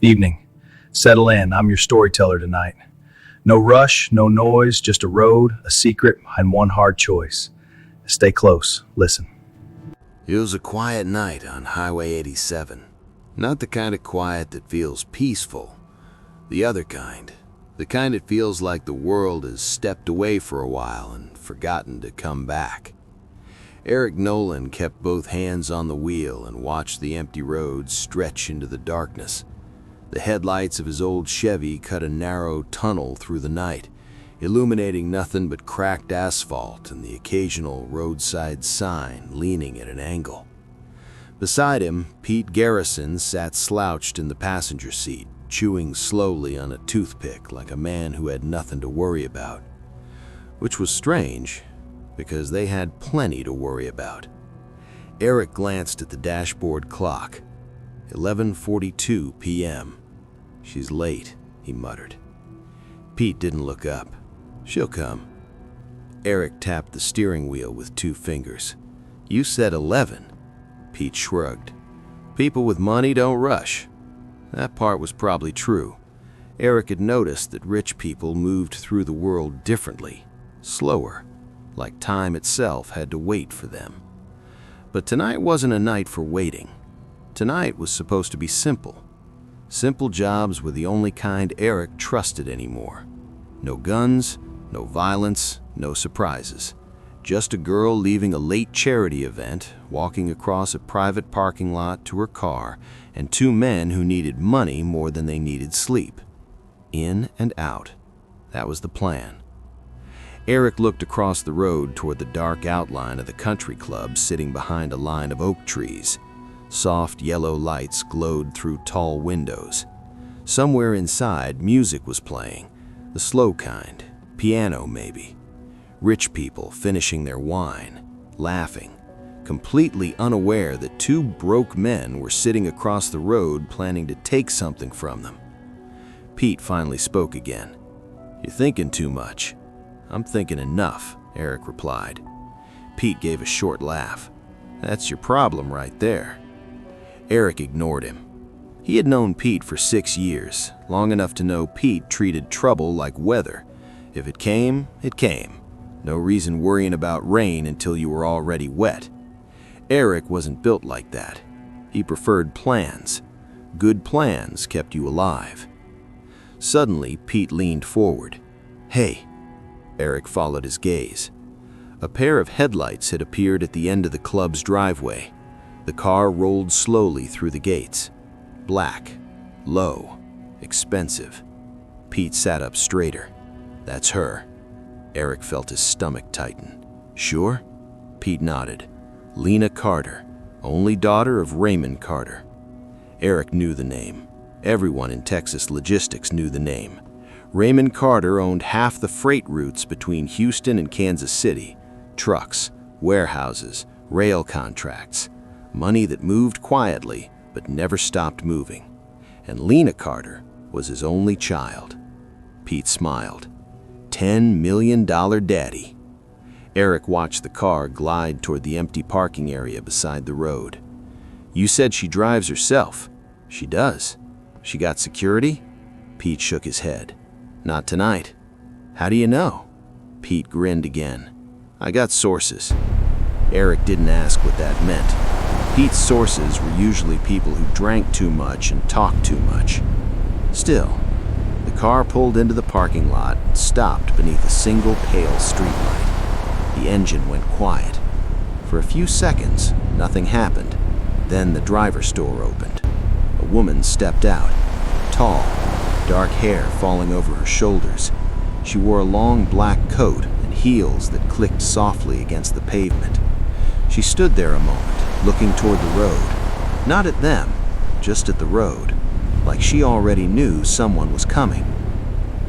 Evening. Settle in. I'm your storyteller tonight. No rush, no noise, just a road, a secret, and one hard choice. Stay close. Listen. It was a quiet night on Highway 87. Not the kind of quiet that feels peaceful. The other kind. The kind that feels like the world has stepped away for a while and forgotten to come back. Eric Nolan kept both hands on the wheel and watched the empty road stretch into the darkness. The headlights of his old Chevy cut a narrow tunnel through the night, illuminating nothing but cracked asphalt and the occasional roadside sign leaning at an angle. Beside him, Pete Garrison sat slouched in the passenger seat, chewing slowly on a toothpick like a man who had nothing to worry about. Which was strange, because they had plenty to worry about. Eric glanced at the dashboard clock. 11:42 p.m. "She's late," he muttered. Pete didn't look up. "She'll come." Eric tapped the steering wheel with 2 fingers. "You said 11. Pete shrugged. "People with money don't rush." That part was probably true. Eric had noticed that rich people moved through the world differently, slower, like time itself had to wait for them. But tonight wasn't a night for waiting. Tonight was supposed to be simple. Simple jobs were the only kind Eric trusted anymore. No guns, no violence, no surprises. Just a girl leaving a late charity event, walking across a private parking lot to her car, and 2 men who needed money more than they needed sleep. In and out. That was the plan. Eric looked across the road toward the dark outline of the country club sitting behind a line of oak trees. Soft yellow lights glowed through tall windows. Somewhere inside, music was playing, the slow kind, piano maybe. Rich people finishing their wine, laughing, completely unaware that 2 broke men were sitting across the road planning to take something from them. Pete finally spoke again. "You're thinking too much." "I'm thinking enough," Eric replied. Pete gave a short laugh. "That's your problem right there." Eric ignored him. He had known Pete for 6 years, long enough to know Pete treated trouble like weather. If it came, it came. No reason worrying about rain until you were already wet. Eric wasn't built like that. He preferred plans. Good plans kept you alive. Suddenly, Pete leaned forward. "Hey." Eric followed his gaze. A pair of headlights had appeared at the end of the club's driveway. The car rolled slowly through the gates. Black, low, expensive. Pete sat up straighter. "That's her." Eric felt his stomach tighten. "Sure?" Pete nodded. "Lena Carter, only daughter of Raymond Carter." Eric knew the name. Everyone in Texas logistics knew the name. Raymond Carter owned half the freight routes between Houston and Kansas City. Trucks, warehouses, rail contracts. Money that moved quietly but never stopped moving. And Lena Carter was his only child. Pete smiled. $10 million daddy. Eric watched the car glide toward the empty parking area beside the road. "You said she drives herself." "She does." "She got security?" Pete shook his head. "Not tonight." "How do you know?" Pete grinned again. "I got sources." Eric didn't ask what that meant. Pete's sources were usually people who drank too much and talked too much. Still, the car pulled into the parking lot and stopped beneath a single pale streetlight. The engine went quiet. For a few seconds, nothing happened. Then the driver's door opened. A woman stepped out, tall, dark hair falling over her shoulders. She wore a long black coat and heels that clicked softly against the pavement. She stood there a moment, looking toward the road. Not at them, just at the road, like she already knew someone was coming.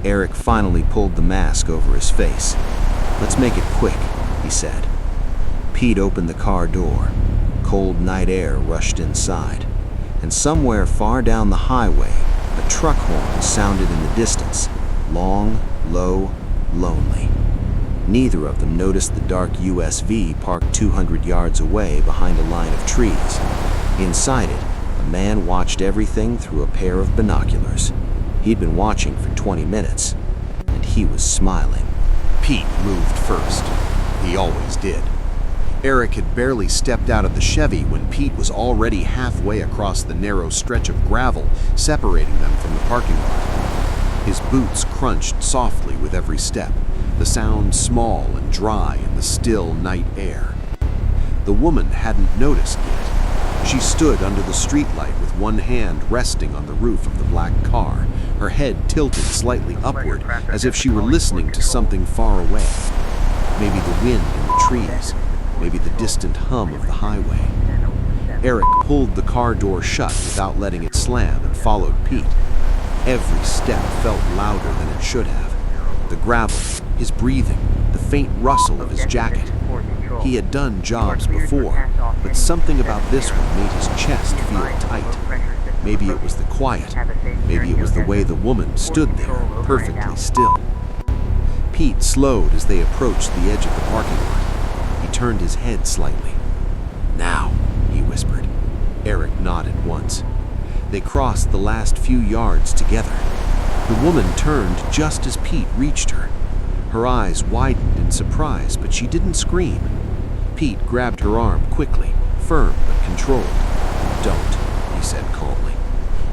Eric finally pulled the mask over his face. "Let's make it quick," he said. Pete opened the car door. Cold night air rushed inside. And somewhere far down the highway, a truck horn sounded in the distance, long, low, lonely. Neither of them noticed the dark USV parked 200 yards away behind a line of trees. Inside it, a The man watched everything through a pair of binoculars. He'd been watching for 20 minutes, and he was smiling. Pete moved first. He always did. Eric had barely stepped out of the Chevy when Pete was already halfway across the narrow stretch of gravel separating them from the parking lot. His boots crunched softly with every step, the sound small and dry in the still night air. The woman hadn't noticed yet. She stood under the streetlight with one hand resting on the roof of the black car, her head tilted slightly upward as if she were listening to something far away. Maybe the wind in the trees, maybe the distant hum of the highway. Eric pulled the car door shut without letting it slam and followed Pete. Every step felt louder than it should have. The gravel, his breathing, the faint rustle of his jacket. He had done jobs before, but something about this one made his chest feel tight. Maybe it was the quiet. Maybe it was the way the woman stood there, perfectly still. Pete slowed as they approached the edge of the parking lot. He turned his head slightly. "Now," he whispered. Eric nodded once. They crossed the last few yards together. The woman turned just as Pete reached her. Her eyes widened in surprise, but she didn't scream. Pete grabbed her arm quickly, firm but controlled. "Don't," he said calmly.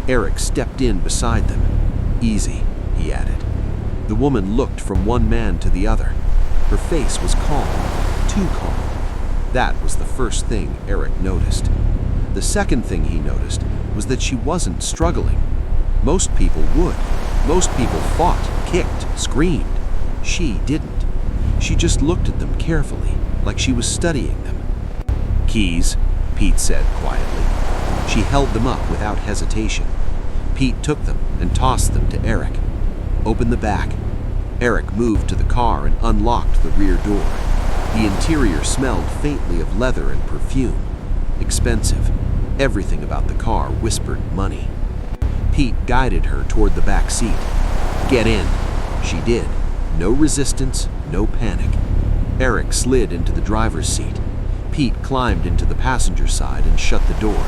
Eric stepped in beside them. "Easy," he added. The woman looked from one man to the other. Her face was calm, too calm. That was the first thing Eric noticed. The second thing he noticed was that she wasn't struggling. Most people would. Most people fought, kicked, screamed. She didn't. She just looked at them carefully, like she was studying them. "Keys," Pete said quietly. She held them up without hesitation. Pete took them and tossed them to Eric. "Open the back." Eric moved to the car and unlocked the rear door. The interior smelled faintly of leather and perfume. Expensive. Everything about the car whispered money. Pete guided her toward the back seat. "Get in." She did. No resistance, no panic. Eric slid into the driver's seat. Pete climbed into the passenger side and shut the door.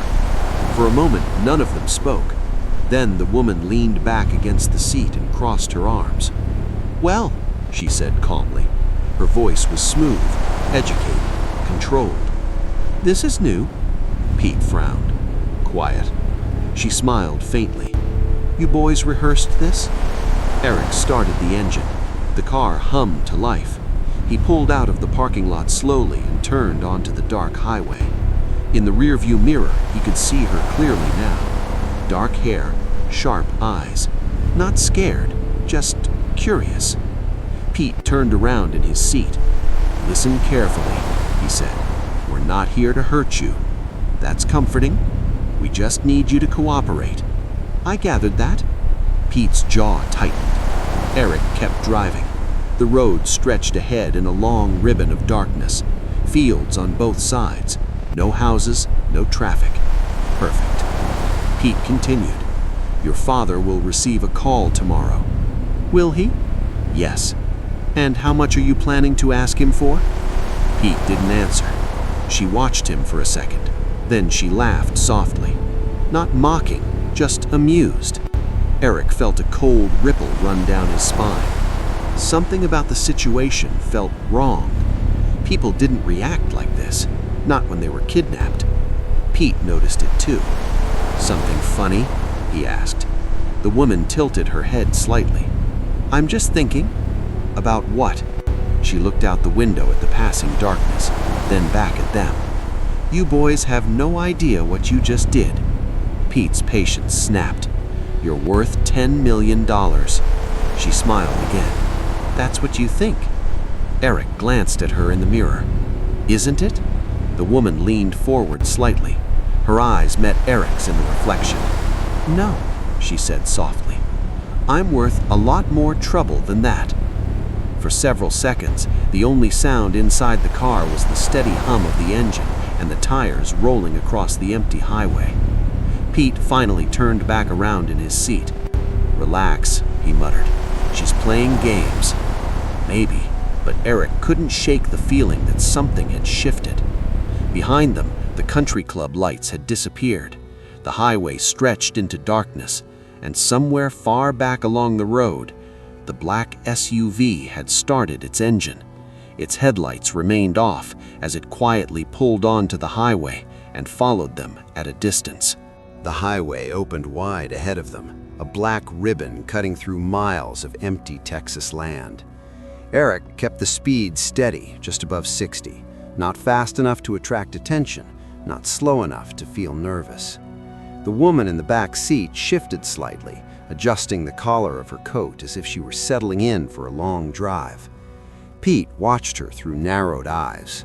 For a moment, none of them spoke. Then the woman leaned back against the seat and crossed her arms. "Well," she said calmly. Her voice was smooth, educated, controlled. "This is new." Pete frowned. "Quiet." She smiled faintly. "You boys rehearsed this?" Eric started the engine. The car hummed to life. He pulled out of the parking lot slowly and turned onto the dark highway. In the rearview mirror, he could see her clearly now. Dark hair, sharp eyes. Not scared, just curious. Pete turned around in his seat. "Listen carefully," he said. "We're not here to hurt you. That's comforting. We just need you to cooperate." "I gathered that." Pete's jaw tightened. Eric kept driving. The road stretched ahead in a long ribbon of darkness. Fields on both sides. No houses, no traffic. Perfect. Pete continued. "Your father will receive a call tomorrow." "Will he?" "Yes." "And how much are you planning to ask him for?" Pete didn't answer. She watched him for a second. Then she laughed softly. Not mocking, just amused. Eric felt a cold ripple run down his spine. Something about the situation felt wrong. People didn't react like this, not when they were kidnapped. Pete noticed it too. "Something funny?" he asked. The woman tilted her head slightly. "I'm just thinking." "About what?" She looked out the window at the passing darkness, then back at them. "You boys have no idea what you just did." Pete's patience snapped. "You're worth $10 million. She smiled again. "That's what you think." Eric glanced at her in the mirror. "Isn't it?" The woman leaned forward slightly. Her eyes met Eric's in the reflection. "No," she said softly. "I'm worth a lot more trouble than that." For several seconds, the only sound inside the car was the steady hum of the engine and the tires rolling across the empty highway. Pete finally turned back around in his seat. "Relax," he muttered. "She's playing games." Maybe, but Eric couldn't shake the feeling that something had shifted. Behind them, the country club lights had disappeared. The highway stretched into darkness, and somewhere far back along the road, the black SUV had started its engine. Its headlights remained off as it quietly pulled onto the highway and followed them at a distance. The highway opened wide ahead of them, a black ribbon cutting through miles of empty Texas land. Eric kept the speed steady, just above 60, not fast enough to attract attention, not slow enough to feel nervous. The woman in the back seat shifted slightly, adjusting the collar of her coat as if she were settling in for a long drive. Pete watched her through narrowed eyes.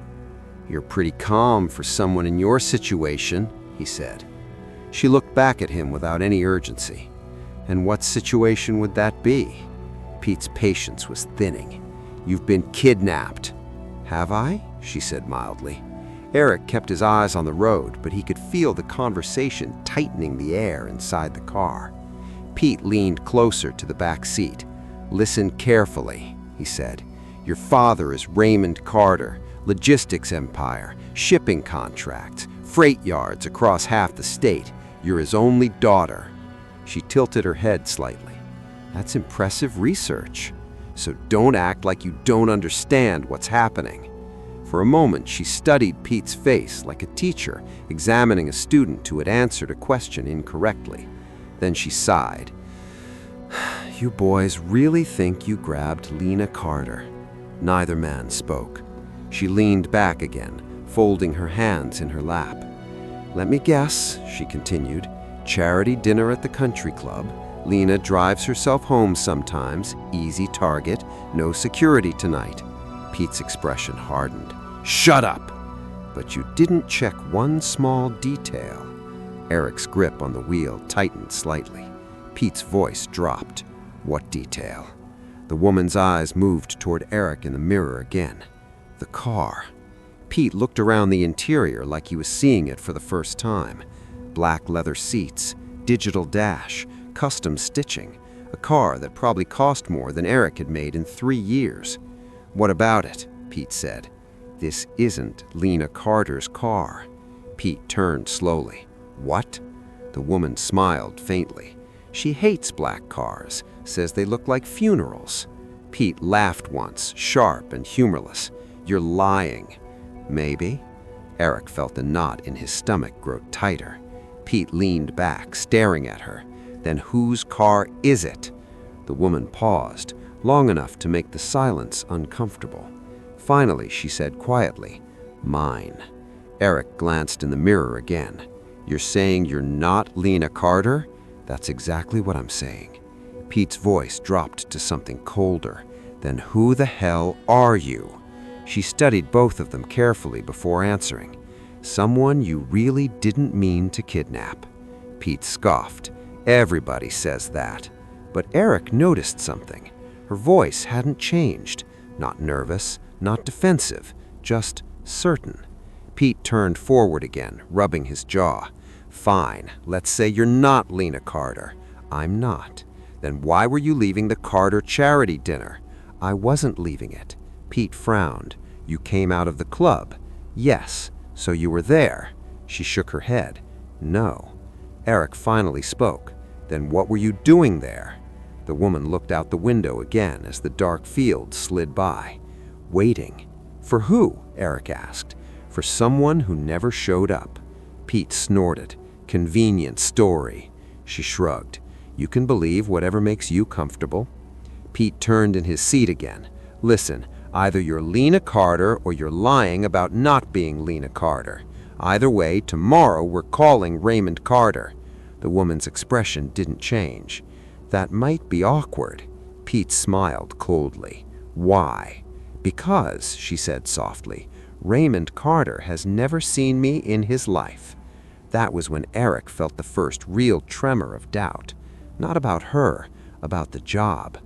"You're pretty calm for someone in your situation," he said. She looked back at him without any urgency. "And what situation would that be?" Pete's patience was thinning. "You've been kidnapped." "Have I?" she said mildly. Eric kept his eyes on the road, but he could feel the conversation tightening the air inside the car. Pete leaned closer to the back seat. "Listen carefully," he said. "Your father is Raymond Carter, logistics empire, shipping contracts, freight yards across half the state. You're his only daughter." She tilted her head slightly. "That's impressive research. So don't act like you don't understand what's happening." For a moment, she studied Pete's face like a teacher examining a student who had answered a question incorrectly. Then she sighed. "You boys really think you grabbed Lena Carter?" Neither man spoke. She leaned back again, folding her hands in her lap. "Let me guess," she continued. "Charity dinner at the country club. Lena drives herself home sometimes. Easy target. No security tonight." Pete's expression hardened. "Shut up!" "But you didn't check one small detail." Eric's grip on the wheel tightened slightly. Pete's voice dropped. "What detail?" The woman's eyes moved toward Eric in the mirror again. "The car." Pete looked around the interior like he was seeing it for the first time. Black leather seats, digital dash, custom stitching. A car that probably cost more than Eric had made in 3 years. "What about it?" Pete said. "This isn't Lena Carter's car." Pete turned slowly. "What?" The woman smiled faintly. "She hates black cars, says they look like funerals." Pete laughed once, sharp and humorless. "You're lying." "Maybe." Eric felt the knot in his stomach grow tighter. Pete leaned back, staring at her. "Then whose car is it?" The woman paused, long enough to make the silence uncomfortable. Finally, she said quietly, "Mine." Eric glanced in the mirror again. "You're saying you're not Lena Carter?" "That's exactly what I'm saying." Pete's voice dropped to something colder. "Then who the hell are you?" She studied both of them carefully before answering. "Someone you really didn't mean to kidnap." Pete scoffed. "Everybody says that." But Eric noticed something. Her voice hadn't changed. Not nervous, not defensive, just certain. Pete turned forward again, rubbing his jaw. "Fine, let's say you're not Lena Carter." "I'm not." "Then why were you leaving the Carter charity dinner?" "I wasn't leaving it." Pete frowned. "You came out of the club." "Yes." "So you were there?" She shook her head. "No." Eric finally spoke. "Then what were you doing there?" The woman looked out the window again as the dark field slid by. "Waiting." "For who?" Eric asked. "For someone who never showed up." Pete snorted. "Convenient story." She shrugged. "You can believe whatever makes you comfortable." Pete turned in his seat again. "Listen, either you're Lena Carter or you're lying about not being Lena Carter. Either way, tomorrow we're calling Raymond Carter." The woman's expression didn't change. "That might be awkward." Pete smiled coldly. "Why?" "Because," she said softly, "Raymond Carter has never seen me in his life." That was when Eric felt the first real tremor of doubt. Not about her, about the job.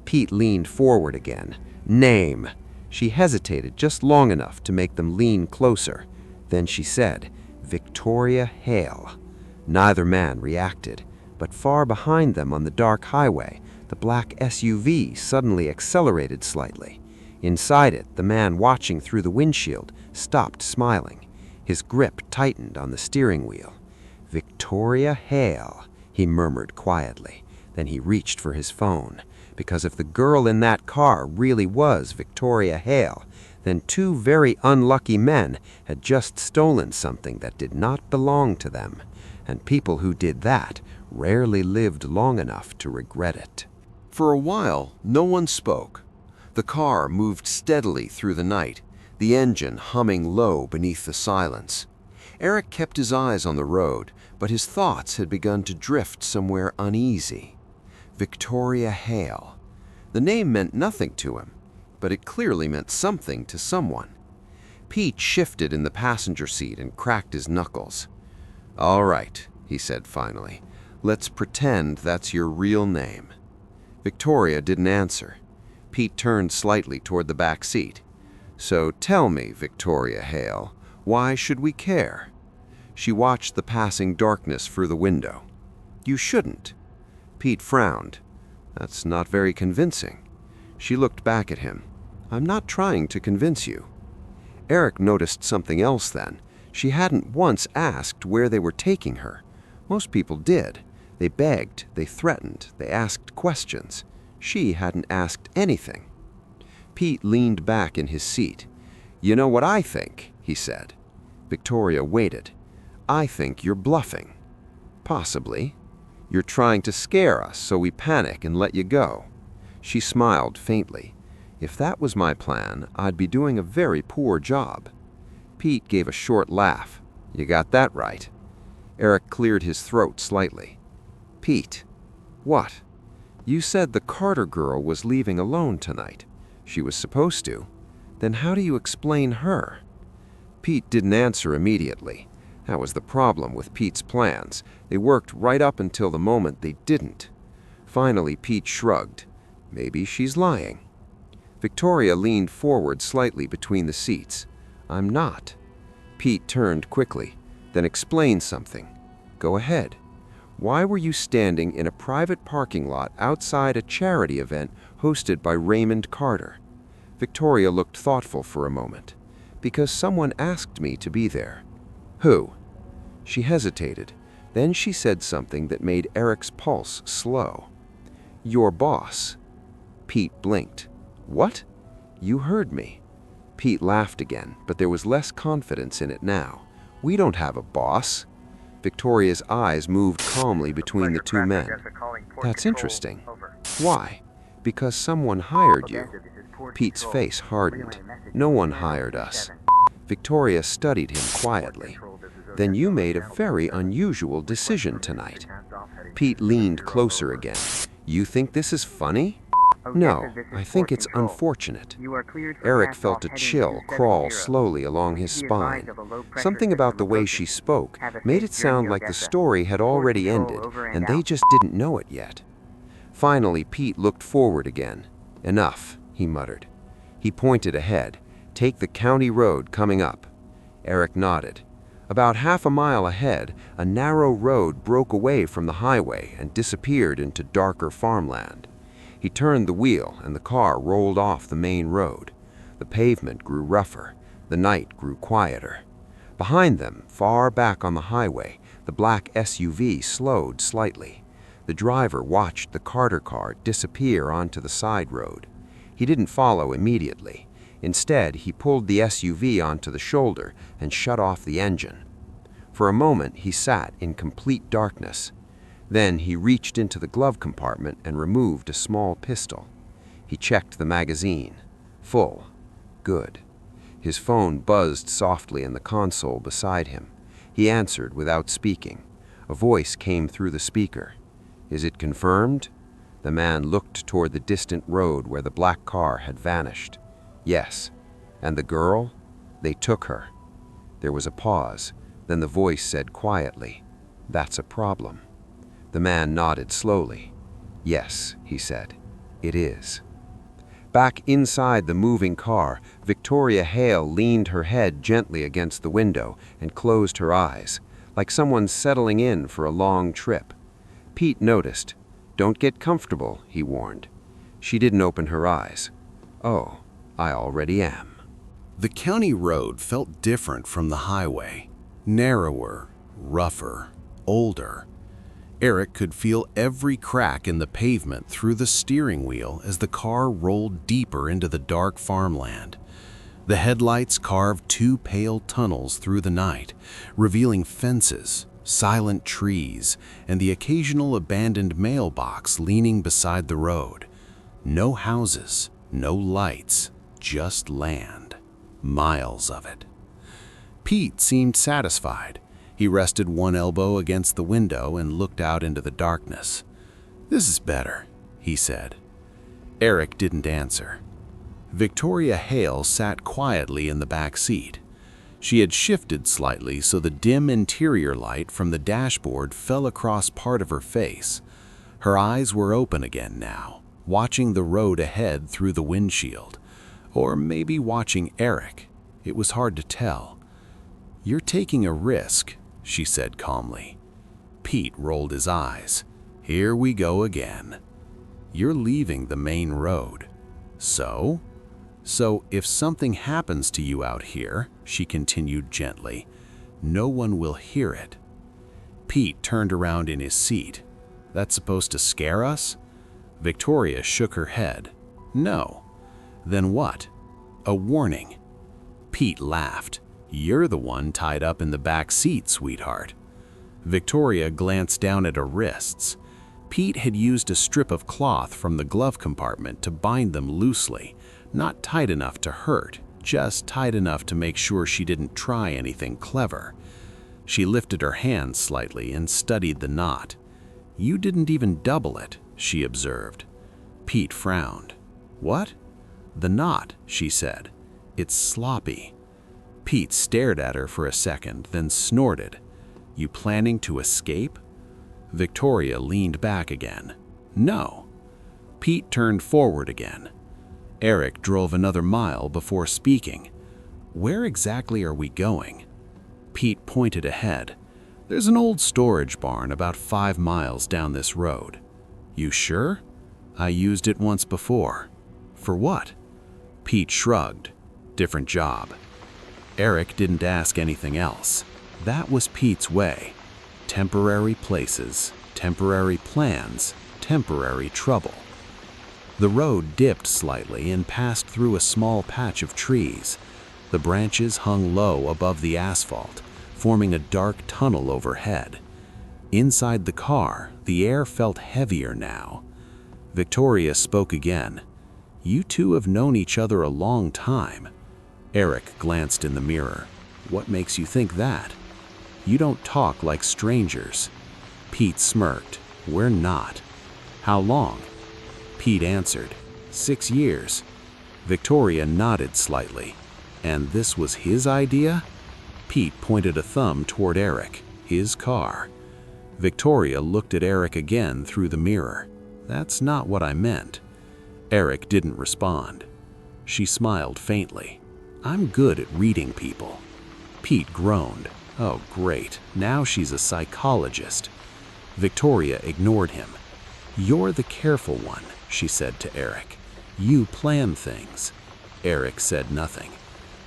Pete leaned forward again. "Name." She hesitated just long enough to make them lean closer. Then she said, "Victoria Hale." Neither man reacted, but far behind them on the dark highway, the black SUV suddenly accelerated slightly. Inside it, the man watching through the windshield stopped smiling. His grip tightened on the steering wheel. Victoria Hale, he murmured quietly. Then he reached for his phone, because if the girl in that car really was Victoria Hale, then two very unlucky men had just stolen something that did not belong to them, and people who did that rarely lived long enough to regret it. For a while, no one spoke. The car moved steadily through the night, the engine humming low beneath the silence. Eric kept his eyes on the road, but his thoughts had begun to drift somewhere uneasy. Victoria Hale. The name meant nothing to him, but it clearly meant something to someone. Pete shifted in the passenger seat and cracked his knuckles. "All right," he said finally. "Let's pretend that's your real name." Victoria didn't answer. Pete turned slightly toward the back seat. "So tell me, Victoria Hale, why should we care?" She watched the passing darkness through the window. "You shouldn't." Pete frowned. "That's not very convincing." She looked back at him. "I'm not trying to convince you." Eric noticed something else then. She hadn't once asked where they were taking her. Most people did. They begged, they threatened, they asked questions. She hadn't asked anything. Pete leaned back in his seat. "You know what I think?" he said. Victoria waited. "I think you're bluffing." "Possibly. You're trying to scare us so we panic and let you go." She smiled faintly. "If that was my plan, I'd be doing a very poor job." Pete gave a short laugh. "You got that right." Eric cleared his throat slightly. "Pete." "What?" "You said the Carter girl was leaving alone tonight. She was supposed to. Then how do you explain her?" Pete didn't answer immediately. That was the problem with Pete's plans. They worked right up until the moment they didn't. Finally, Pete shrugged. "Maybe she's lying." Victoria leaned forward slightly between the seats. "I'm not." Pete turned quickly. "Then explain something." "Go ahead." "Why were you standing in a private parking lot outside a charity event hosted by Raymond Carter?" Victoria looked thoughtful for a moment. "Because someone asked me to be there." "Who?" She hesitated. Then she said something that made Eric's pulse slow. "Your boss." Pete blinked. "What?" "You heard me." Pete laughed again, but there was less confidence in it now. "We don't have a boss." Victoria's eyes moved calmly between the two men. "That's interesting." "Why?" "Because someone hired you." Pete's face hardened. "No one hired us." Victoria studied him quietly. "Then you made a very unusual decision tonight." Pete leaned closer again. "You think this is funny?" "No, I think it's unfortunate." Eric felt a chill crawl slowly along his spine. Something about the way she spoke made it sound like the story had already ended, and they just didn't know it yet. Finally, Pete looked forward again. "Enough," he muttered. He pointed ahead. "Take the county road coming up." Eric nodded. About half a mile ahead, a narrow road broke away from the highway and disappeared into darker farmland. He turned the wheel and the car rolled off the main road. The pavement grew rougher. The night grew quieter. Behind them, far back on the highway, the black SUV slowed slightly. The driver watched the Carter car disappear onto the side road. He didn't follow immediately. Instead, he pulled the SUV onto the shoulder and shut off the engine. For a moment, he sat in complete darkness. Then he reached into the glove compartment and removed a small pistol. He checked the magazine. Full. Good. His phone buzzed softly in the console beside him. He answered without speaking. A voice came through the speaker. "Is it confirmed?" The man looked toward the distant road where the black car had vanished. "Yes." "And the girl?" "They took her." There was a pause. Then the voice said quietly, "That's a problem." The man nodded slowly. "Yes," he said, "it is." Back inside the moving car, Victoria Hale leaned her head gently against the window and closed her eyes, like someone settling in for a long trip. Pete noticed. "Don't get comfortable," he warned. She didn't open her eyes. "Oh, I already am." The county road felt different from the highway. Narrower, rougher, older. Eric could feel every crack in the pavement through the steering wheel as the car rolled deeper into the dark farmland. The headlights carved two pale tunnels through the night, revealing fences, silent trees, and the occasional abandoned mailbox leaning beside the road. No houses, no lights, just land. Miles of it. Pete seemed satisfied. He rested one elbow against the window and looked out into the darkness. "This is better," he said. Eric didn't answer. Victoria Hale sat quietly in the back seat. She had shifted slightly so the dim interior light from the dashboard fell across part of her face. Her eyes were open again now, watching the road ahead through the windshield. Or maybe watching Eric. It was hard to tell. "You're taking a risk," she said calmly. Pete rolled his eyes. "Here we go again. You're leaving the main road. So if something happens to you out here," she continued gently, "no one will hear it." Pete turned around in his seat. "That's supposed to scare us?" Victoria shook her head. "No." "Then what?" "A warning." Pete laughed. "You're the one tied up in the back seat, sweetheart." Victoria glanced down at her wrists. Pete had used a strip of cloth from the glove compartment to bind them loosely, not tight enough to hurt, just tight enough to make sure she didn't try anything clever. She lifted her hand slightly and studied the knot. "You didn't even double it," she observed. Pete frowned. "What?" "The knot," she said. "It's sloppy." Pete stared at her for a second, then snorted. "You planning to escape?" Victoria leaned back again. "No." Pete turned forward again. Eric drove another mile before speaking. "Where exactly are we going?" Pete pointed ahead. "There's an old storage barn about 5 miles down this road." "You sure?" "I used it once before." "For what?" Pete shrugged. "Different job." Eric didn't ask anything else. That was Pete's way. Temporary places, temporary plans, temporary trouble. The road dipped slightly and passed through a small patch of trees. The branches hung low above the asphalt, forming a dark tunnel overhead. Inside the car, the air felt heavier now. Victoria spoke again. "You two have known each other a long time." Eric glanced in the mirror. "What makes you think that?" "You don't talk like strangers." Pete smirked. "We're not." "How long?" Pete answered. 6 years. Victoria nodded slightly. "And this was his idea?" Pete pointed a thumb toward Eric. "His car." Victoria looked at Eric again through the mirror. "That's not what I meant." Eric didn't respond. She smiled faintly. "I'm good at reading people." Pete groaned. "Oh, great. Now she's a psychologist." Victoria ignored him. "You're the careful one," she said to Eric. "You plan things." Eric said nothing.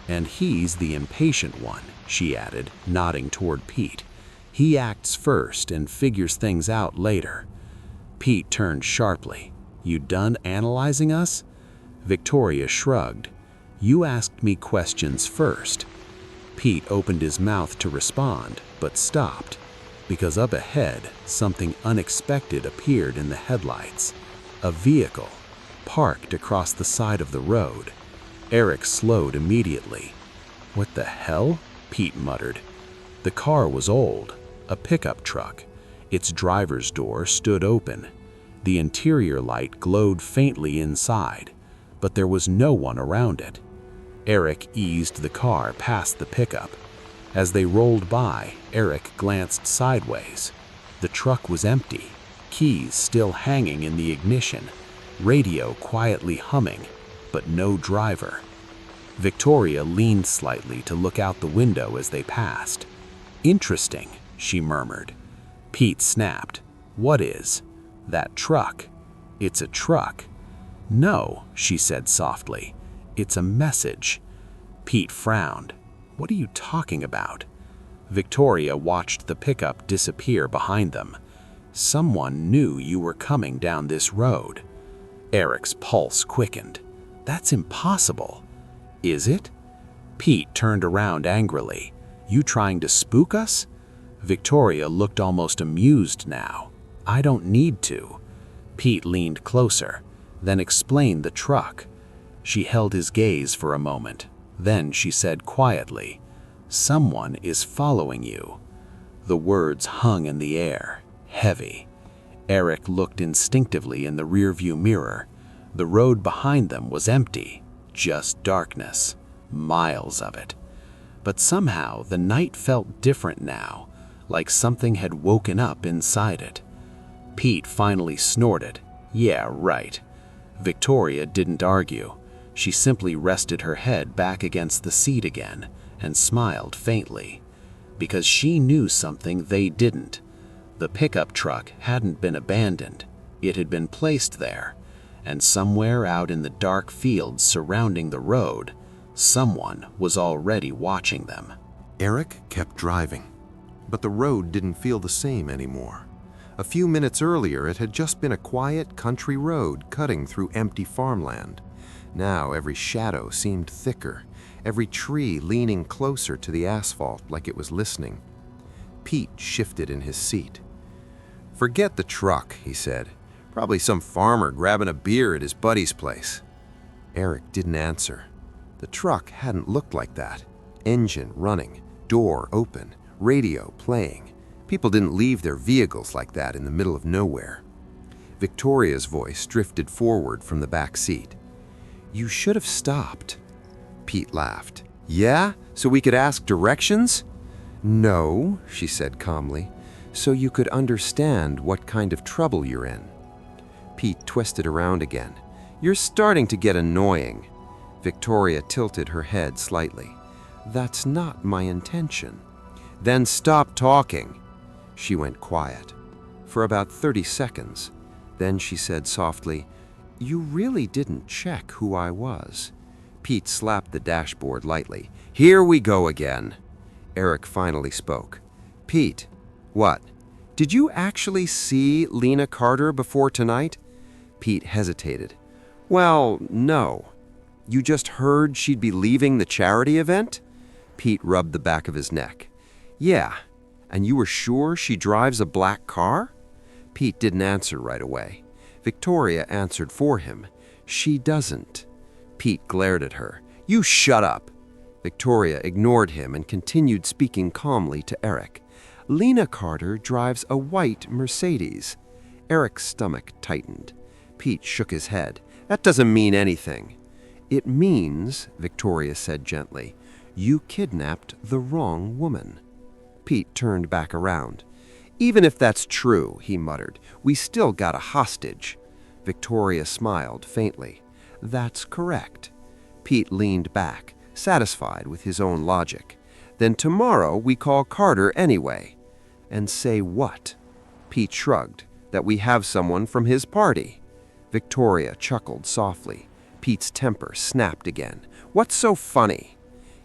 "And he's the impatient one," she added, nodding toward Pete. "He acts first and figures things out later." Pete turned sharply. "You done analyzing us?" Victoria shrugged. "You asked me questions first." Pete opened his mouth to respond, but stopped, because up ahead, something unexpected appeared in the headlights. A vehicle, parked across the side of the road. Eric slowed immediately. "What the hell?" Pete muttered. The car was old, a pickup truck. Its driver's door stood open. The interior light glowed faintly inside, but there was no one around it. Eric eased the car past the pickup. As they rolled by, Eric glanced sideways. The truck was empty, keys still hanging in the ignition, radio quietly humming, but no driver. Victoria leaned slightly to look out the window as they passed. "Interesting," she murmured. Pete snapped. "What is?" "That truck." "It's a truck." "No," she said softly. "It's a message." Pete frowned. "What are you talking about?" Victoria watched the pickup disappear behind them. Someone knew you were coming down this road. Eric's pulse quickened. That's impossible. Is it? Pete turned around angrily. You trying to spook us? Victoria looked almost amused now. I don't need to. Pete leaned closer, then explained the truck. She held his gaze for a moment. Then she said quietly, "Someone is following you." The words hung in the air, heavy. Eric looked instinctively in the rearview mirror. The road behind them was empty, just darkness, miles of it. But somehow the night felt different now, like something had woken up inside it. Pete finally snorted. Yeah, right. Victoria didn't argue. She simply rested her head back against the seat again and smiled faintly. Because she knew something they didn't. The pickup truck hadn't been abandoned. It had been placed there. And somewhere out in the dark fields surrounding the road, someone was already watching them. Eric kept driving, but the road didn't feel the same anymore. A few minutes earlier, it had just been a quiet country road cutting through empty farmland. Now every shadow seemed thicker, every tree leaning closer to the asphalt like it was listening. Pete shifted in his seat. "Forget the truck," he said. "Probably some farmer grabbing a beer at his buddy's place." Eric didn't answer. The truck hadn't looked like that. Engine running, door open, radio playing. People didn't leave their vehicles like that in the middle of nowhere. Victoria's voice drifted forward from the back seat. "You should have stopped." Pete laughed. "Yeah? So we could ask directions?" "No," she said calmly, "so you could understand what kind of trouble you're in." Pete twisted around again. "You're starting to get annoying." Victoria tilted her head slightly. "That's not my intention." "Then stop talking." She went quiet for about 30 seconds. Then she said softly, "You really didn't check who I was." Pete slapped the dashboard lightly. "Here we go again." Eric finally spoke. "Pete." "What?" "Did you actually see Lena Carter before tonight?" Pete hesitated. "Well, no." "You just heard she'd be leaving the charity event?" Pete rubbed the back of his neck. "Yeah. And you were sure she drives a black car?" Pete didn't answer right away. Victoria answered for him. "She doesn't." Pete glared at her. "You shut up." Victoria ignored him and continued speaking calmly to Eric. "Lena Carter drives a white Mercedes." Eric's stomach tightened. Pete shook his head. "That doesn't mean anything." "It means," Victoria said gently, "you kidnapped the wrong woman." Pete turned back around. "Even if that's true," he muttered, "we still got a hostage." Victoria smiled faintly. "That's correct." Pete leaned back, satisfied with his own logic. "Then tomorrow we call Carter anyway." "And say what?" Pete shrugged. "That we have someone from his party." Victoria chuckled softly. Pete's temper snapped again. "What's so funny?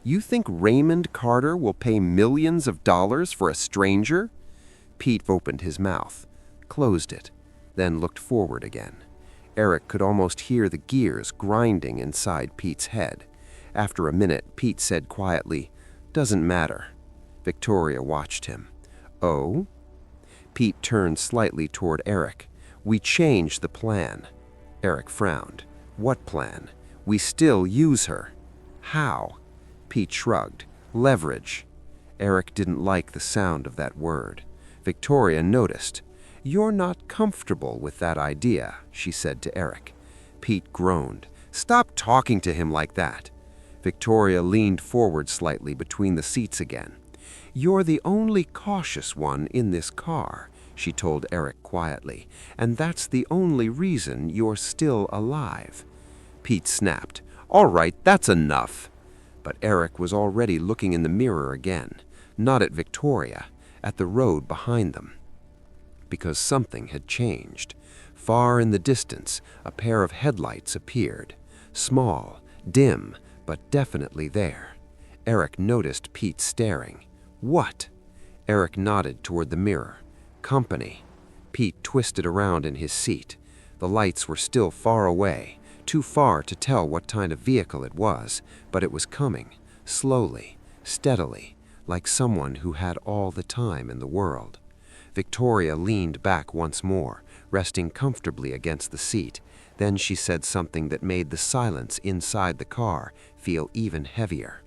You think Raymond Carter will pay millions of dollars for a stranger?" Pete opened his mouth, closed it, then looked forward again. Eric could almost hear the gears grinding inside Pete's head. After a minute, Pete said quietly, "Doesn't matter." Victoria watched him. "Oh?" Pete turned slightly toward Eric. "We changed the plan." Eric frowned. "What plan?" "We still use her." "How?" Pete shrugged. "Leverage." Eric didn't like the sound of that word. Victoria noticed. "You're not comfortable with that idea," she said to Eric. Pete groaned. "Stop talking to him like that." Victoria leaned forward slightly between the seats again. "You're the only cautious one in this car," she told Eric quietly, "and that's the only reason you're still alive." Pete snapped. "All right, that's enough." But Eric was already looking in the mirror again, not at Victoria, at the road behind them. Because something had changed. Far in the distance, a pair of headlights appeared. Small, dim, but definitely there. Eric noticed Pete staring. What? Eric nodded toward the mirror. Company. Pete twisted around in his seat. The lights were still far away, too far to tell what kind of vehicle it was, but it was coming, slowly, steadily, like someone who had all the time in the world. Victoria leaned back once more, resting comfortably against the seat. Then she said something that made the silence inside the car feel even heavier.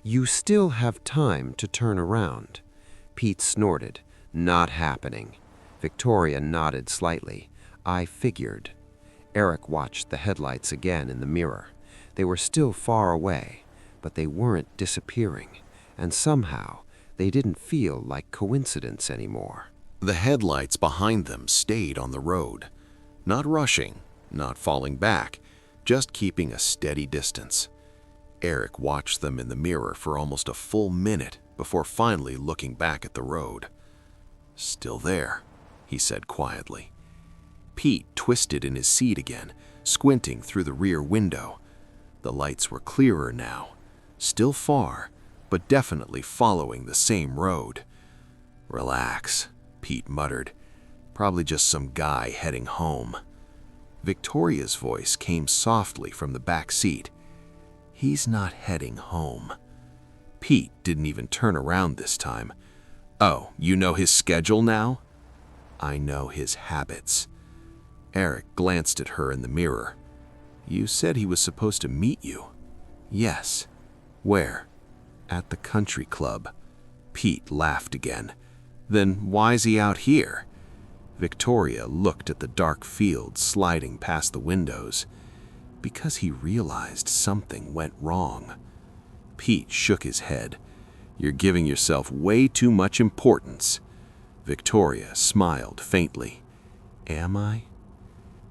"You still have time to turn around." Pete snorted. "Not happening." Victoria nodded slightly. "I figured." Eric watched the headlights again in the mirror. They were still far away, but they weren't disappearing, and somehow they didn't feel like coincidence anymore. The headlights behind them stayed on the road, not rushing, not falling back, just keeping a steady distance. Eric watched them in the mirror for almost a full minute before finally looking back at the road. "Still there," he said quietly. Pete twisted in his seat again, squinting through the rear window. The lights were clearer now, still far, but definitely following the same road. "Relax," Pete muttered. "Probably just some guy heading home." Victoria's voice came softly from the back seat. "He's not heading home." Pete didn't even turn around this time. "Oh, you know his schedule now?" "I know his habits." Eric glanced at her in the mirror. "You said he was supposed to meet you." "Yes." "Where?" "At the country club." Pete laughed again. "Then why's he out here?" Victoria looked at the dark field sliding past the windows. "Because he realized something went wrong." Pete shook his head. "You're giving yourself way too much importance." Victoria smiled faintly. "Am I?"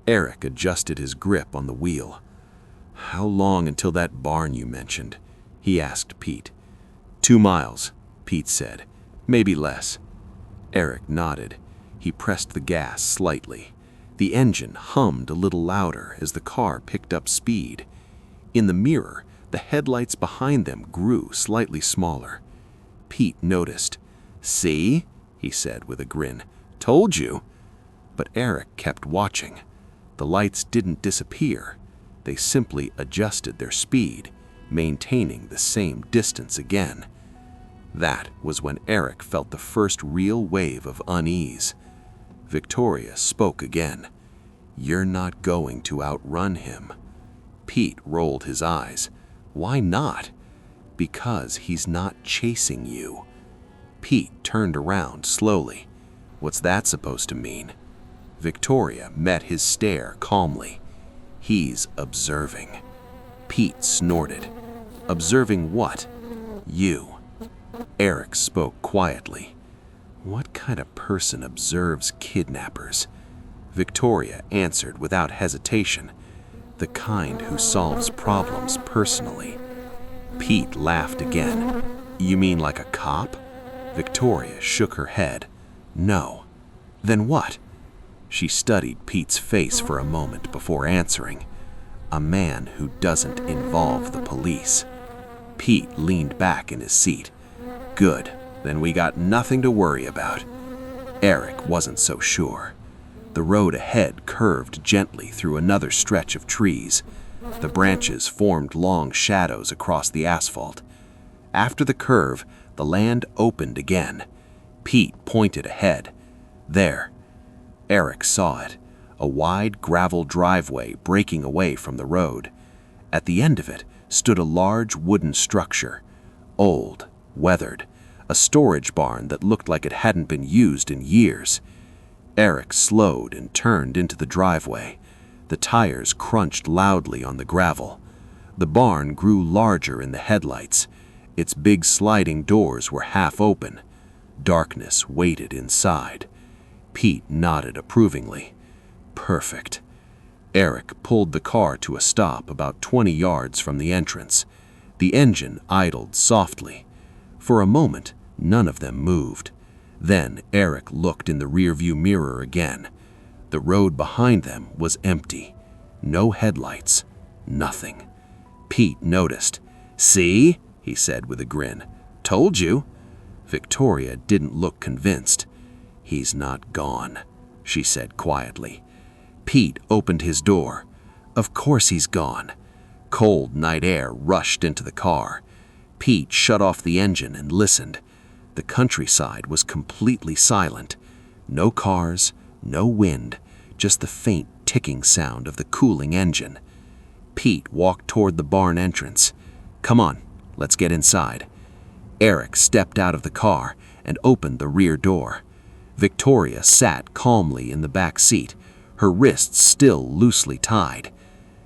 Eric adjusted his grip on the wheel. "How long until that barn you mentioned?" he asked Pete. 2 miles, Pete said. "Maybe less." Eric nodded. He pressed the gas slightly. The engine hummed a little louder as the car picked up speed. In the mirror, the headlights behind them grew slightly smaller. Pete noticed. "See?" he said with a grin. "Told you." But Eric kept watching. The lights didn't disappear. They simply adjusted their speed, maintaining the same distance again. That was when Eric felt the first real wave of unease. Victoria spoke again. "You're not going to outrun him." Pete rolled his eyes. "Why not?" "Because he's not chasing you." Pete turned around slowly. "What's that supposed to mean?" Victoria met his stare calmly. "He's observing." Pete snorted. "Observing what?" "You." Eric spoke quietly. "What kind of person observes kidnappers?" Victoria answered without hesitation. "The kind who solves problems personally." Pete laughed again. "You mean like a cop?" Victoria shook her head. "No." "Then what?" She studied Pete's face for a moment before answering. "A man who doesn't involve the police." Pete leaned back in his seat. "Good, then we got nothing to worry about." Eric wasn't so sure. The road ahead curved gently through another stretch of trees. The branches formed long shadows across the asphalt. After the curve, the land opened again. Pete pointed ahead. There. Eric saw it, a wide gravel driveway breaking away from the road. At the end of it stood a large wooden structure, old, weathered, a storage barn that looked like it hadn't been used in years. Eric slowed and turned into the driveway. The tires crunched loudly on the gravel. The barn grew larger in the headlights. Its big sliding doors were half open. Darkness waited inside. Pete nodded approvingly. "Perfect." Eric pulled the car to a stop about 20 yards from the entrance. The engine idled softly. For a moment, none of them moved. Then Eric looked in the rearview mirror again. The road behind them was empty. No headlights. Nothing. Pete noticed. "See?" he said with a grin. "Told you." Victoria didn't look convinced. "He's not gone," she said quietly. Pete opened his door. Of course he's gone. Cold night air rushed into the car. Pete shut off the engine and listened. The countryside was completely silent. No cars, no wind, just the faint ticking sound of the cooling engine. Pete walked toward the barn entrance. "Come on, let's get inside." Eric stepped out of the car and opened the rear door. Victoria sat calmly in the back seat, her wrists still loosely tied.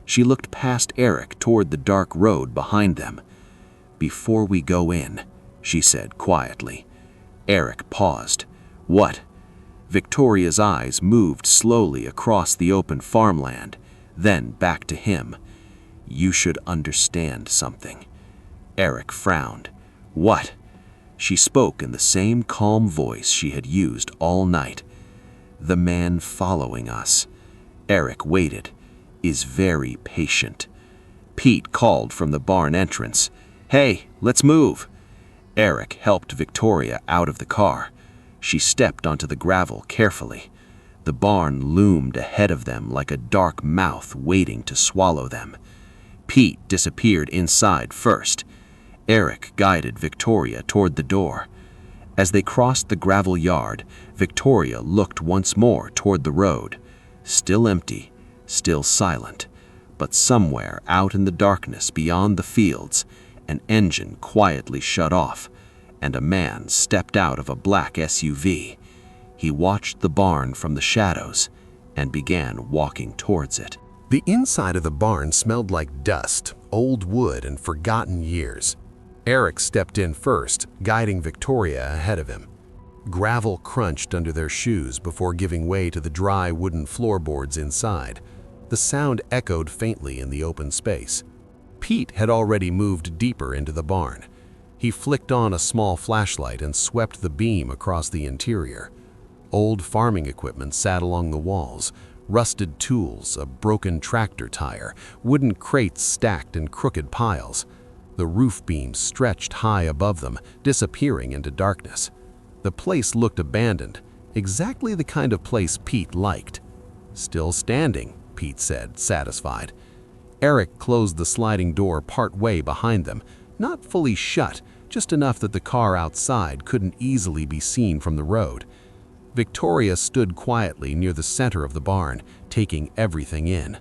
She looked past Eric toward the dark road behind them. "Before we go in," she said quietly. Eric paused. "What?" Victoria's eyes moved slowly across the open farmland, then back to him. "You should understand something." Eric frowned. "What?" She spoke in the same calm voice she had used all night. "The man following us," Eric waited, "is very patient." Pete called from the barn entrance. "Hey, let's move." Eric helped Victoria out of the car. She stepped onto the gravel carefully. The barn loomed ahead of them like a dark mouth waiting to swallow them. Pete disappeared inside first. Eric guided Victoria toward the door. As they crossed the gravel yard, Victoria looked once more toward the road. Still empty, still silent, but somewhere out in the darkness beyond the fields, an engine quietly shut off, and a man stepped out of a black SUV. He watched the barn from the shadows and began walking towards it. The inside of the barn smelled like dust, old wood, and forgotten years. Eric stepped in first, guiding Victoria ahead of him. Gravel crunched under their shoes before giving way to the dry wooden floorboards inside. The sound echoed faintly in the open space. Pete had already moved deeper into the barn. He flicked on a small flashlight and swept the beam across the interior. Old farming equipment sat along the walls, rusted tools, a broken tractor tire, wooden crates stacked in crooked piles. The roof beams stretched high above them, disappearing into darkness. The place looked abandoned, exactly the kind of place Pete liked. "Still standing," Pete said, satisfied. Eric closed the sliding door part way behind them, not fully shut, just enough that the car outside couldn't easily be seen from the road. Victoria stood quietly near the center of the barn, taking everything in.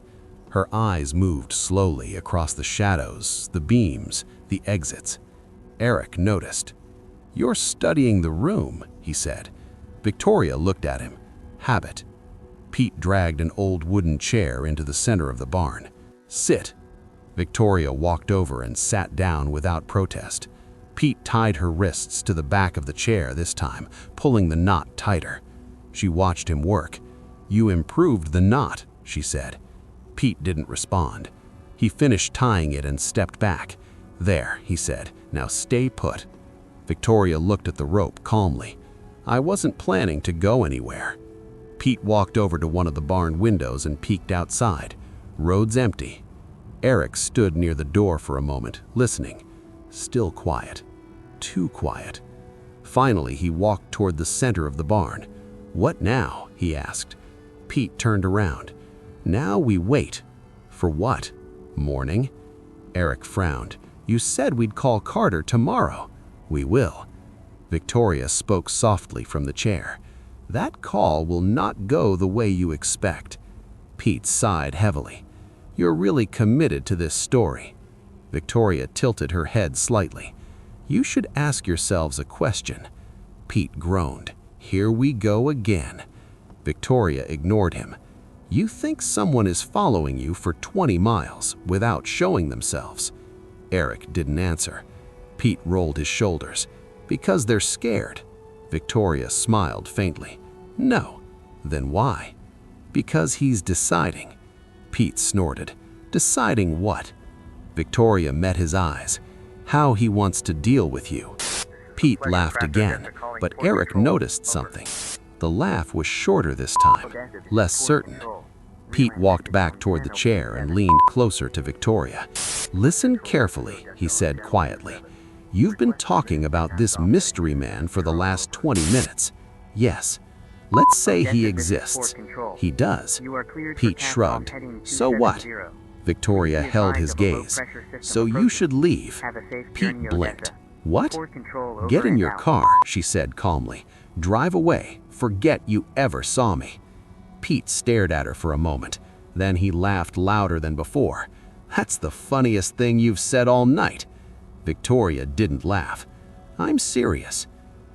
Her eyes moved slowly across the shadows, the beams, the exits. Eric noticed. "You're studying the room," he said. Victoria looked at him. "Habit." Pete dragged an old wooden chair into the center of the barn. "Sit." Victoria walked over and sat down without protest. Pete tied her wrists to the back of the chair this time, pulling the knot tighter. She watched him work. "You improved the knot," she said. Pete didn't respond. He finished tying it and stepped back. "There," he said. "Now stay put." Victoria looked at the rope calmly. "I wasn't planning to go anywhere." Pete walked over to one of the barn windows and peeked outside. Road's empty. Eric stood near the door for a moment, listening. Still quiet. Too quiet. Finally, he walked toward the center of the barn. "What now?" he asked. Pete turned around. "Now we wait." "For what? Morning?" Eric frowned. "You said we'd call Carter tomorrow." "We will." Victoria spoke softly from the chair. "That call will not go the way you expect." Pete sighed heavily. "You're really committed to this story." Victoria tilted her head slightly. "You should ask yourselves a question." Pete groaned. "Here we go again." Victoria ignored him. "You think someone is following you for 20 miles without showing themselves?" Eric didn't answer. Pete rolled his shoulders. "Because they're scared." Victoria smiled faintly. "No." "Then why?" "Because he's deciding." Pete snorted. "Deciding what?" Victoria met his eyes. "How he wants to deal with you." Pete laughed again, but Eric noticed something. The laugh was shorter this time, less certain. Pete walked back toward the chair and leaned closer to Victoria. "Listen carefully," he said quietly. You've been talking about this mystery man for the last 20 minutes. Yes. Let's say he exists. He does. Pete shrugged. So what? Victoria held his gaze. So you should leave. Pete blinked. What? Get in your car, she said calmly. Drive away. Forget you ever saw me. Pete stared at her for a moment. Then he laughed louder than before. That's the funniest thing you've said all night. Victoria didn't laugh. I'm serious.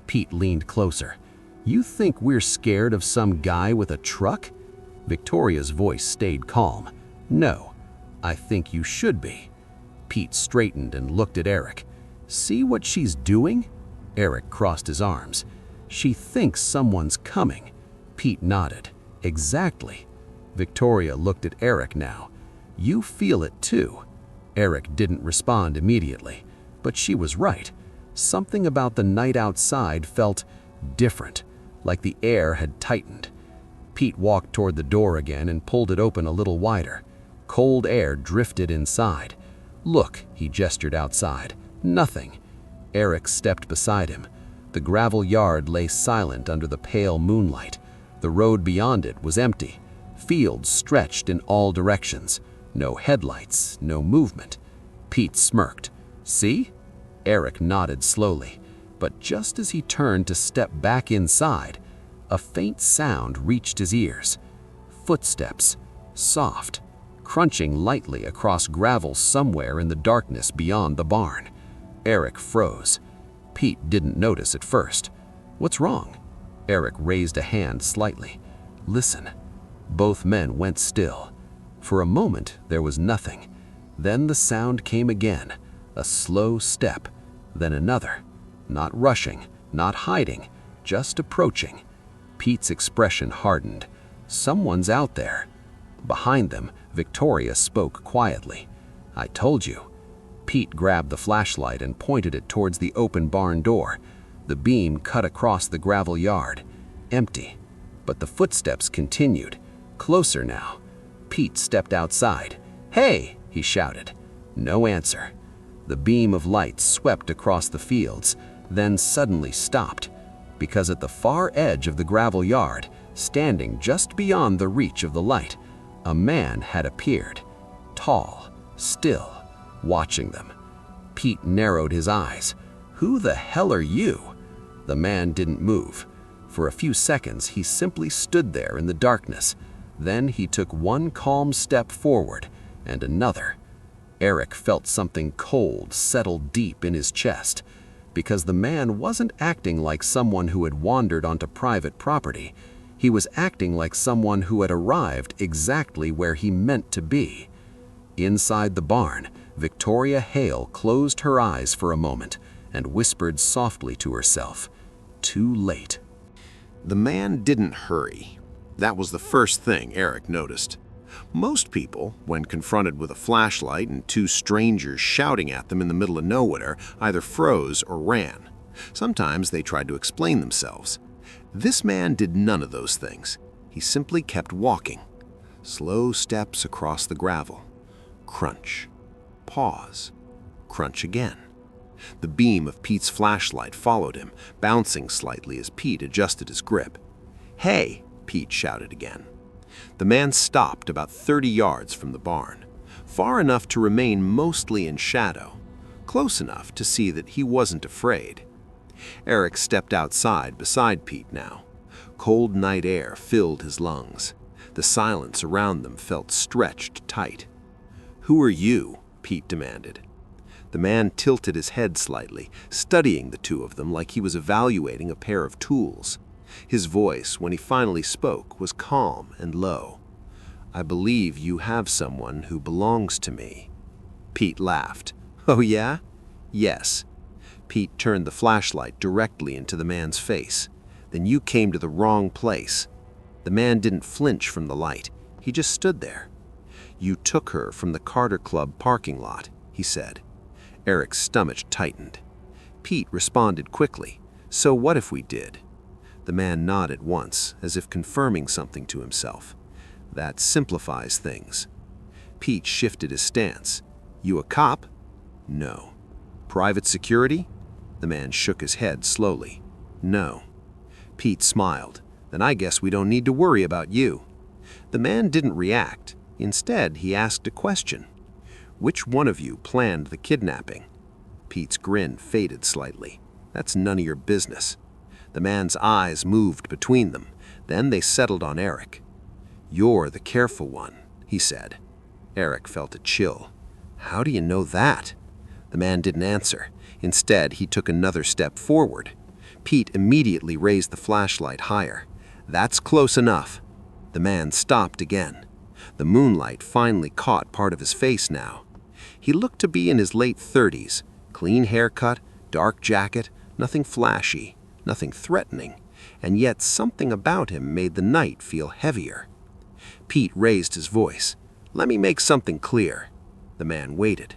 Pete leaned closer. You think we're scared of some guy with a truck? Victoria's voice stayed calm. No, I think you should be. Pete straightened and looked at Eric. See what she's doing? Eric crossed his arms. She thinks someone's coming. Pete nodded. Exactly. Victoria looked at Eric now. You feel it too. Eric didn't respond immediately, but she was right. Something about the night outside felt different, like the air had tightened. Pete walked toward the door again and pulled it open a little wider. Cold air drifted inside. Look, he gestured outside. Nothing. Eric stepped beside him. The gravel yard lay silent under the pale moonlight. The road beyond it was empty. Fields stretched in all directions. No headlights, no movement. Pete smirked. See? Eric nodded slowly. But just as he turned to step back inside, a faint sound reached his ears. Footsteps, soft, crunching lightly across gravel somewhere in the darkness beyond the barn. Eric froze. Pete didn't notice at first. What's wrong? Eric raised a hand slightly. Listen. Both men went still. For a moment, there was nothing. Then the sound came again, a slow step, then another. Not rushing, not hiding, just approaching. Pete's expression hardened. Someone's out there. Behind them, Victoria spoke quietly. I told you. Pete grabbed the flashlight and pointed it towards the open barn door. The beam cut across the gravel yard. Empty. But the footsteps continued. Closer now. Pete stepped outside. Hey, he shouted. No answer. The beam of light swept across the fields, then suddenly stopped, because at the far edge of the gravel yard, standing just beyond the reach of the light, a man had appeared. Tall, still, watching them. Pete narrowed his eyes. Who the hell are you? The man didn't move. For a few seconds, he simply stood there in the darkness. Then he took one calm step forward, and another. Eric felt something cold settle deep in his chest, because the man wasn't acting like someone who had wandered onto private property. He was acting like someone who had arrived exactly where he meant to be. Inside the barn, Victoria Hale closed her eyes for a moment and whispered softly to herself, "Too late." The man didn't hurry. That was the first thing Eric noticed. Most people, when confronted with a flashlight and two strangers shouting at them in the middle of nowhere, either froze or ran. Sometimes they tried to explain themselves. This man did none of those things. He simply kept walking. Slow steps across the gravel. Crunch. Pause. Crunch again. The beam of Pete's flashlight followed him, bouncing slightly as Pete adjusted his grip. "Hey!" Pete shouted again. The man stopped about 30 yards from the barn, far enough to remain mostly in shadow, close enough to see that he wasn't afraid. Eric stepped outside beside Pete now. Cold night air filled his lungs. The silence around them felt stretched tight. "Who are you?" Pete demanded. The man tilted his head slightly, studying the two of them like he was evaluating a pair of tools. His voice, when he finally spoke, was calm and low. "I believe you have someone who belongs to me." Pete laughed. "Oh yeah?" "Yes." Pete turned the flashlight directly into the man's face. "Then you came to the wrong place." The man didn't flinch from the light. He just stood there. "You took her from the Carter Club parking lot," he said. Eric's stomach tightened. Pete responded quickly. "So what if we did?" The man nodded once, as if confirming something to himself. "That simplifies things." Pete shifted his stance. "You a cop?" "No." Private security? The man shook his head slowly. No. Pete smiled. Then I guess we don't need to worry about you. The man didn't react. Instead, he asked a question. Which one of you planned the kidnapping? Pete's grin faded slightly. That's none of your business. The man's eyes moved between them. Then they settled on Eric. You're the careful one, he said. Eric felt a chill. How do you know that? The man didn't answer. Instead, he took another step forward. Pete immediately raised the flashlight higher. That's close enough. The man stopped again. The moonlight finally caught part of his face now. He looked to be in his late 30s. Clean haircut, dark jacket, nothing flashy, nothing threatening, and yet something about him made the night feel heavier. Pete raised his voice. Let me make something clear. The man waited.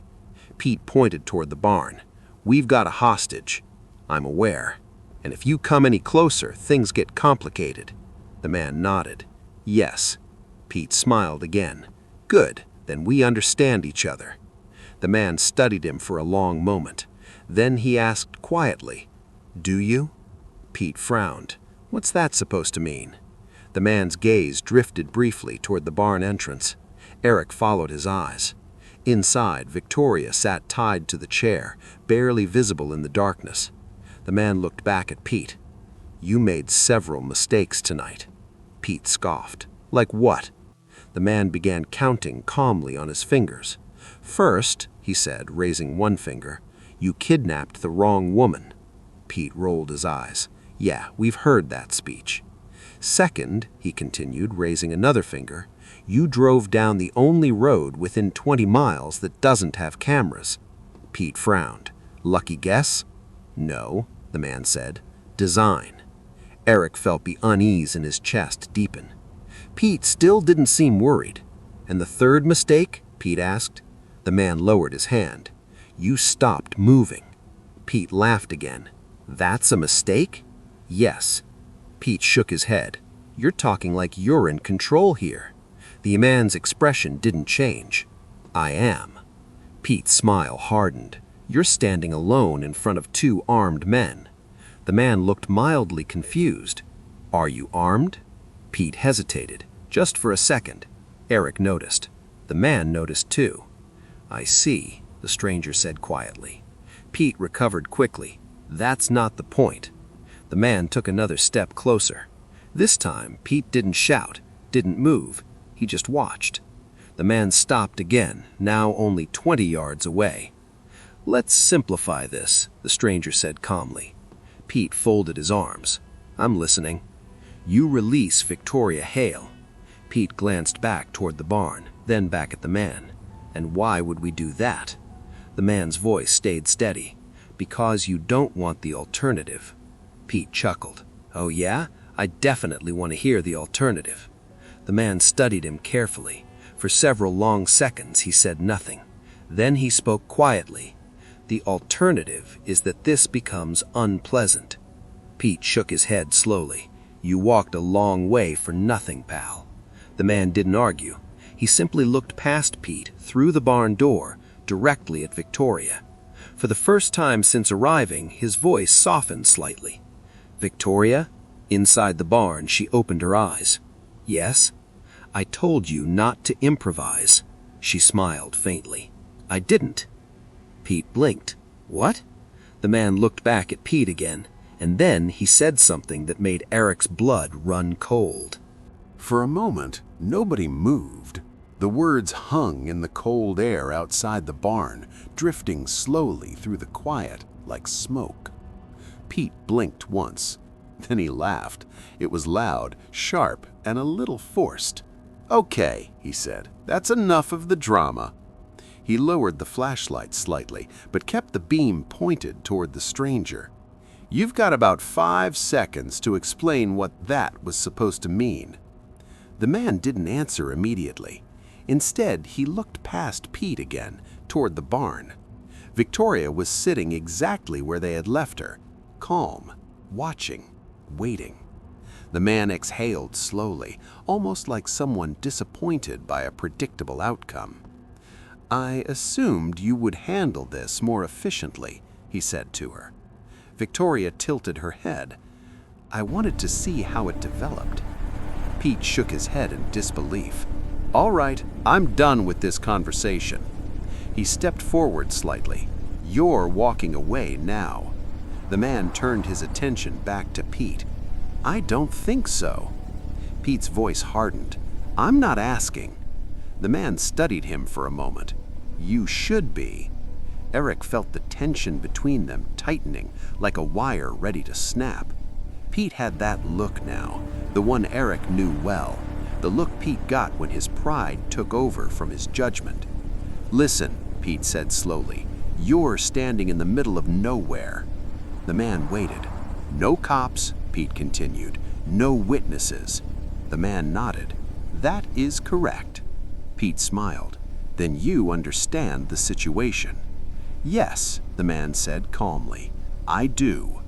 Pete pointed toward the barn. We've got a hostage. I'm aware. And if you come any closer, things get complicated. The man nodded. Yes. Pete smiled again. Good, then we understand each other. The man studied him for a long moment. Then he asked quietly, Do you? Pete frowned. What's that supposed to mean? The man's gaze drifted briefly toward the barn entrance. Eric followed his eyes. Inside, Victoria sat tied to the chair, barely visible in the darkness. The man looked back at Pete. You made several mistakes tonight. Pete scoffed. Like what? The man began counting calmly on his fingers. First, he said, raising one finger, you kidnapped the wrong woman. Pete rolled his eyes. Yeah, we've heard that speech. Second, he continued, raising another finger, you drove down the only road within 20 miles that doesn't have cameras. Pete frowned. Lucky guess? No, the man said. Design. Eric felt the unease in his chest deepen. Pete still didn't seem worried. And the third mistake? Pete asked. The man lowered his hand. You stopped moving. Pete laughed again. That's a mistake? Yes. Pete shook his head. You're talking like you're in control here. The man's expression didn't change. I am. Pete's smile hardened. You're standing alone in front of two armed men. The man looked mildly confused. Are you armed? Pete hesitated, just for a second. Eric noticed. The man noticed too. I see, the stranger said quietly. Pete recovered quickly. That's not the point. The man took another step closer. This time, Pete didn't shout, didn't move. He just watched. The man stopped again, now only 20 yards away. Let's simplify this, the stranger said calmly. Pete folded his arms. I'm listening. You release Victoria Hale. Pete glanced back toward the barn, then back at the man. And why would we do that? The man's voice stayed steady. Because you don't want the alternative. Pete chuckled. Oh yeah? I definitely want to hear the alternative. The man studied him carefully. For several long seconds he said nothing. Then he spoke quietly. The alternative is that this becomes unpleasant. Pete shook his head slowly. You walked a long way for nothing, pal. The man didn't argue. He simply looked past Pete, through the barn door, directly at Victoria. For the first time since arriving, his voice softened slightly. Victoria? Inside the barn, she opened her eyes. Yes? I told you not to improvise. She smiled faintly. I didn't. Pete blinked. What? The man looked back at Pete again, and then he said something that made Eric's blood run cold. For a moment, nobody moved. The words hung in the cold air outside the barn, drifting slowly through the quiet like smoke. Pete blinked once. Then he laughed. It was loud, sharp, and a little forced. Okay, he said, that's enough of the drama. He lowered the flashlight slightly, but kept the beam pointed toward the stranger. You've got about 5 seconds to explain what that was supposed to mean. The man didn't answer immediately. Instead, he looked past Pete again, toward the barn. Victoria was sitting exactly where they had left her, calm, watching, waiting. The man exhaled slowly, almost like someone disappointed by a predictable outcome. "I assumed you would handle this more efficiently," he said to her. Victoria tilted her head. "I wanted to see how it developed." Pete shook his head in disbelief. "All right, I'm done with this conversation." He stepped forward slightly. "You're walking away now." The man turned his attention back to Pete. "I don't think so." Pete's voice hardened. "I'm not asking." The man studied him for a moment. "You should be." Eric felt the tension between them tightening like a wire ready to snap. Pete had that look now, the one Eric knew well, the look Pete got when his pride took over from his judgment. "Listen," Pete said slowly, "you're standing in the middle of nowhere." The man waited. "No cops," Pete continued, "no witnesses." The man nodded. "That is correct." Pete smiled. "Then you understand the situation." "Yes," the man said calmly, "I do."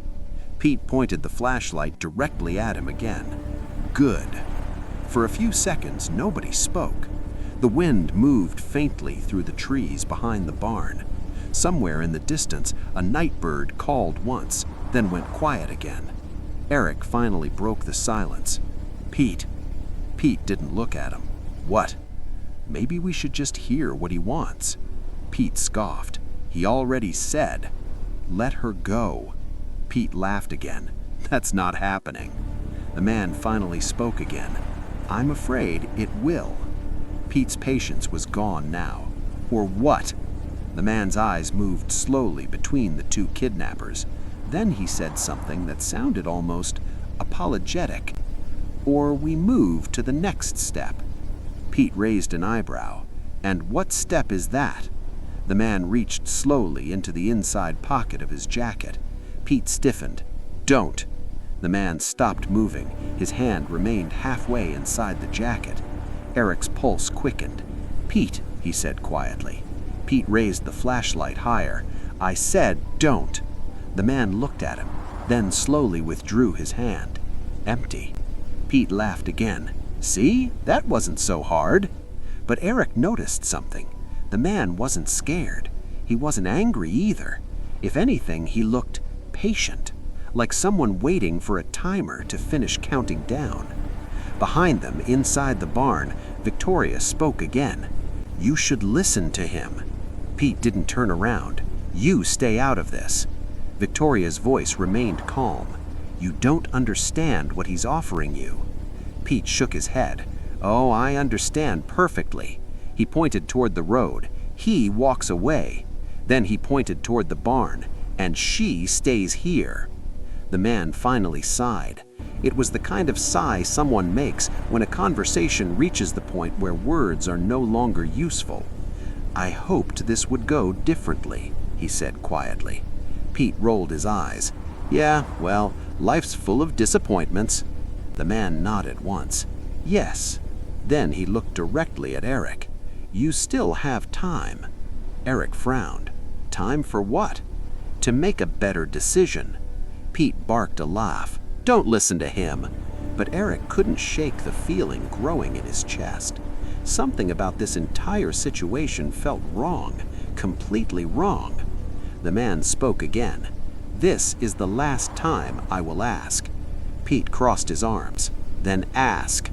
Pete pointed the flashlight directly at him again. "Good." For a few seconds, nobody spoke. The wind moved faintly through the trees behind the barn. Somewhere in the distance, a night bird called once, then went quiet again. Eric finally broke the silence. "Pete." Pete didn't look at him. "What?" "Maybe we should just hear what he wants." Pete scoffed. "He already said." "Let her go." Pete laughed again. "That's not happening." The man finally spoke again. "I'm afraid it will." Pete's patience was gone now. "Or what?" The man's eyes moved slowly between the two kidnappers. Then he said something that sounded almost apologetic. "Or we move to the next step." Pete raised an eyebrow. "And what step is that?" The man reached slowly into the inside pocket of his jacket. Pete stiffened. "Don't." The man stopped moving. His hand remained halfway inside the jacket. Eric's pulse quickened. "Pete," he said quietly. Pete raised the flashlight higher. "I said don't." The man looked at him, then slowly withdrew his hand. Empty. Pete laughed again. "See? That wasn't so hard." But Eric noticed something. The man wasn't scared. He wasn't angry either. If anything, he looked patient, like someone waiting for a timer to finish counting down. Behind them, inside the barn, Victoria spoke again. "You should listen to him." Pete didn't turn around. "You stay out of this." Victoria's voice remained calm. "You don't understand what he's offering you." Pete shook his head. "Oh, I understand perfectly." He pointed toward the road. "He walks away." Then he pointed toward the barn. "And she stays here." The man finally sighed. It was the kind of sigh someone makes when a conversation reaches the point where words are no longer useful. "I hoped this would go differently," he said quietly. Pete rolled his eyes. "Yeah, well, life's full of disappointments." The man nodded once. "Yes." Then he looked directly at Eric. "You still have time." Eric frowned. "Time for what?" "To make a better decision." Pete barked a laugh. "Don't listen to him." But Eric couldn't shake the feeling growing in his chest. Something about this entire situation felt wrong, completely wrong. The man spoke again. "This is the last time I will ask." Pete crossed his arms. "Then ask."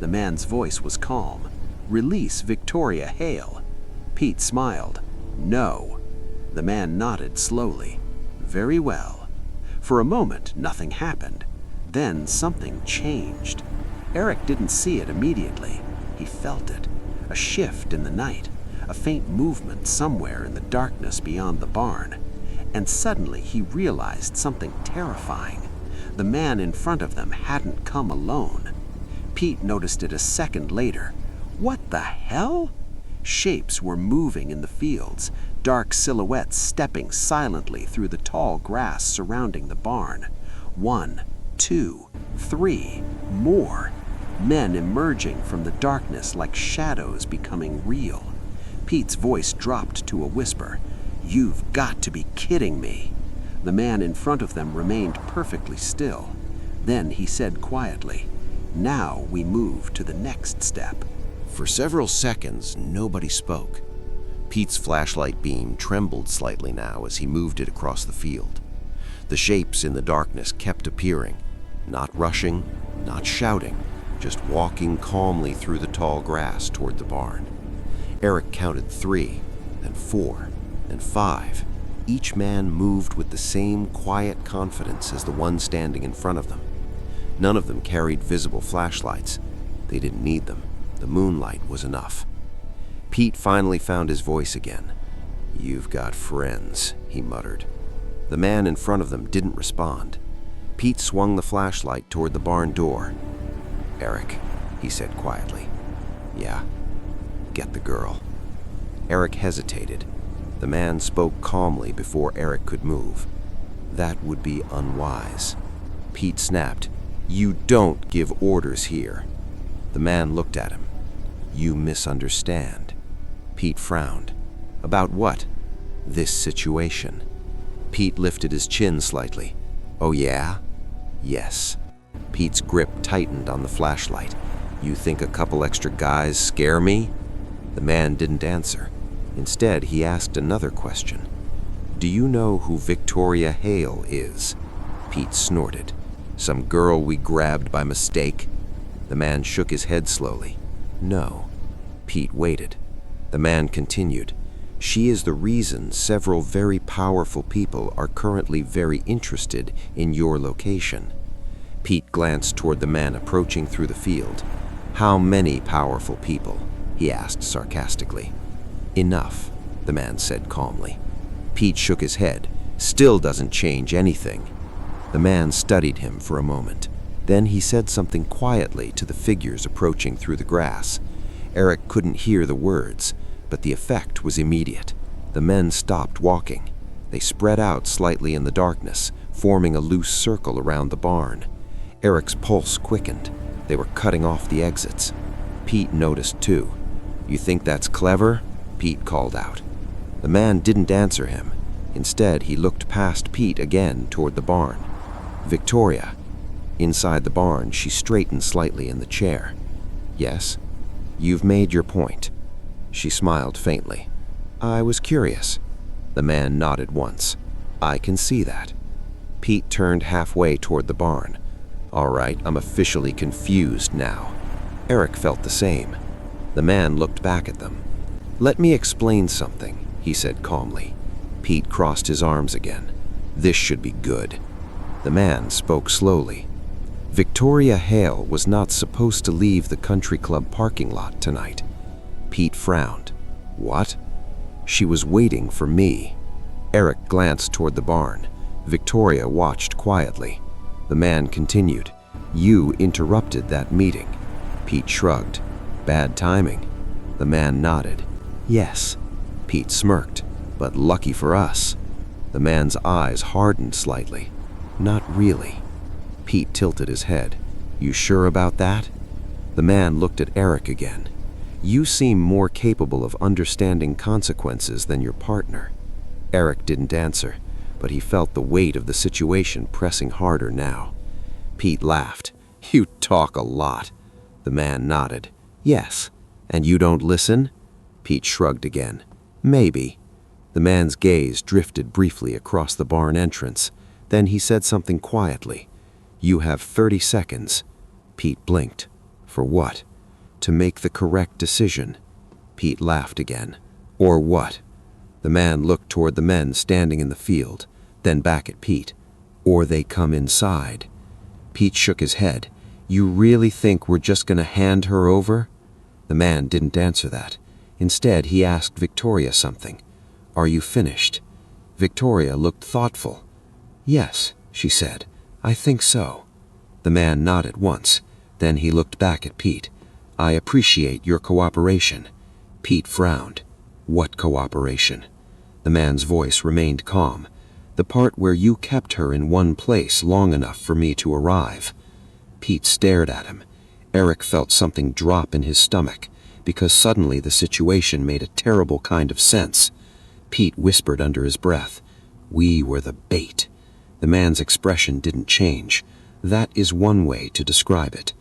The man's voice was calm. "Release Victoria Hale." Pete smiled. "No." The man nodded slowly. "Very well." For a moment, nothing happened. Then something changed. Eric didn't see it immediately. He felt it. A shift in the night, a faint movement somewhere in the darkness beyond the barn. And suddenly he realized something terrifying. The man in front of them hadn't come alone. Pete noticed it a second later. What the hell? Shapes were moving in the fields, dark silhouettes stepping silently through the tall grass surrounding the barn. 1, 2, 3, more. Men emerging from the darkness like shadows becoming real. Pete's voice dropped to a whisper. "You've got to be kidding me." The man in front of them remained perfectly still. Then he said quietly, "Now we move to the next step." For several seconds, nobody spoke. Pete's flashlight beam trembled slightly now as he moved it across the field. The shapes in the darkness kept appearing, not rushing, not shouting, just walking calmly through the tall grass toward the barn. Eric counted 3, then 4, then 5. Each man moved with the same quiet confidence as the one standing in front of them. None of them carried visible flashlights. They didn't need them. The moonlight was enough. Pete finally found his voice again. "You've got friends," he muttered. The man in front of them didn't respond. Pete swung the flashlight toward the barn door. "Eric," he said quietly. "Yeah, get the girl." Eric hesitated. The man spoke calmly before Eric could move. "That would be unwise." Pete snapped. "You don't give orders here." The man looked at him. "You misunderstand." Pete frowned. "About what?" "This situation." Pete lifted his chin slightly. "Oh yeah?" "Yes." Pete's grip tightened on the flashlight. "You think a couple extra guys scare me?" The man didn't answer. Instead, he asked another question. "Do you know who Victoria Hale is?" Pete snorted. "Some girl we grabbed by mistake?" The man shook his head slowly. "No." Pete waited. The man continued. "She is the reason several very powerful people are currently very interested in your location." Pete glanced toward the man approaching through the field. "How many powerful people?" he asked sarcastically. "Enough," the man said calmly. Pete shook his head. "Still doesn't change anything." The man studied him for a moment. Then he said something quietly to the figures approaching through the grass. Eric couldn't hear the words, but the effect was immediate. The men stopped walking. They spread out slightly in the darkness, forming a loose circle around the barn. Eric's pulse quickened. They were cutting off the exits. Pete noticed too. "You think that's clever?" Pete called out. The man didn't answer him. Instead, he looked past Pete again toward the barn. "Victoria." Inside the barn, she straightened slightly in the chair. "Yes?" "You've made your point." She smiled faintly. "I was curious." The man nodded once. "I can see that." Pete turned halfway toward the barn. "All right, I'm officially confused now." Eric felt the same. The man looked back at them. "Let me explain something," he said calmly. Pete crossed his arms again. "This should be good." The man spoke slowly. "Victoria Hale was not supposed to leave the country club parking lot tonight." Pete frowned. "What?" "She was waiting for me." Eric glanced toward the barn. Victoria watched quietly. The man continued. "You interrupted that meeting." Pete shrugged. "Bad timing." The man nodded. "Yes." Pete smirked. "But lucky for us." The man's eyes hardened slightly. "Not really." Pete tilted his head. "You sure about that?" The man looked at Eric again. "You seem more capable of understanding consequences than your partner." Eric didn't answer, but he felt the weight of the situation pressing harder now. Pete laughed. "You talk a lot." The man nodded. "Yes. And you don't listen?" Pete shrugged again. "Maybe." The man's gaze drifted briefly across the barn entrance. Then he said something quietly. "You have 30 seconds. Pete blinked. "For what?" "To make the correct decision." Pete laughed again. "Or what?" The man looked toward the men standing in the field, then back at Pete. "Or they come inside." Pete shook his head. "You really think we're just going to hand her over?" The man didn't answer that. Instead, he asked Victoria something. "Are you finished?" Victoria looked thoughtful. "Yes," she said. "I think so." The man nodded once. Then he looked back at Pete. "I appreciate your cooperation." Pete frowned. "What cooperation?" The man's voice remained calm. "The part where you kept her in one place long enough for me to arrive." Pete stared at him. Eric felt something drop in his stomach, because suddenly the situation made a terrible kind of sense. Pete whispered under his breath, "We were the bait." The man's expression didn't change. That is one way to describe it.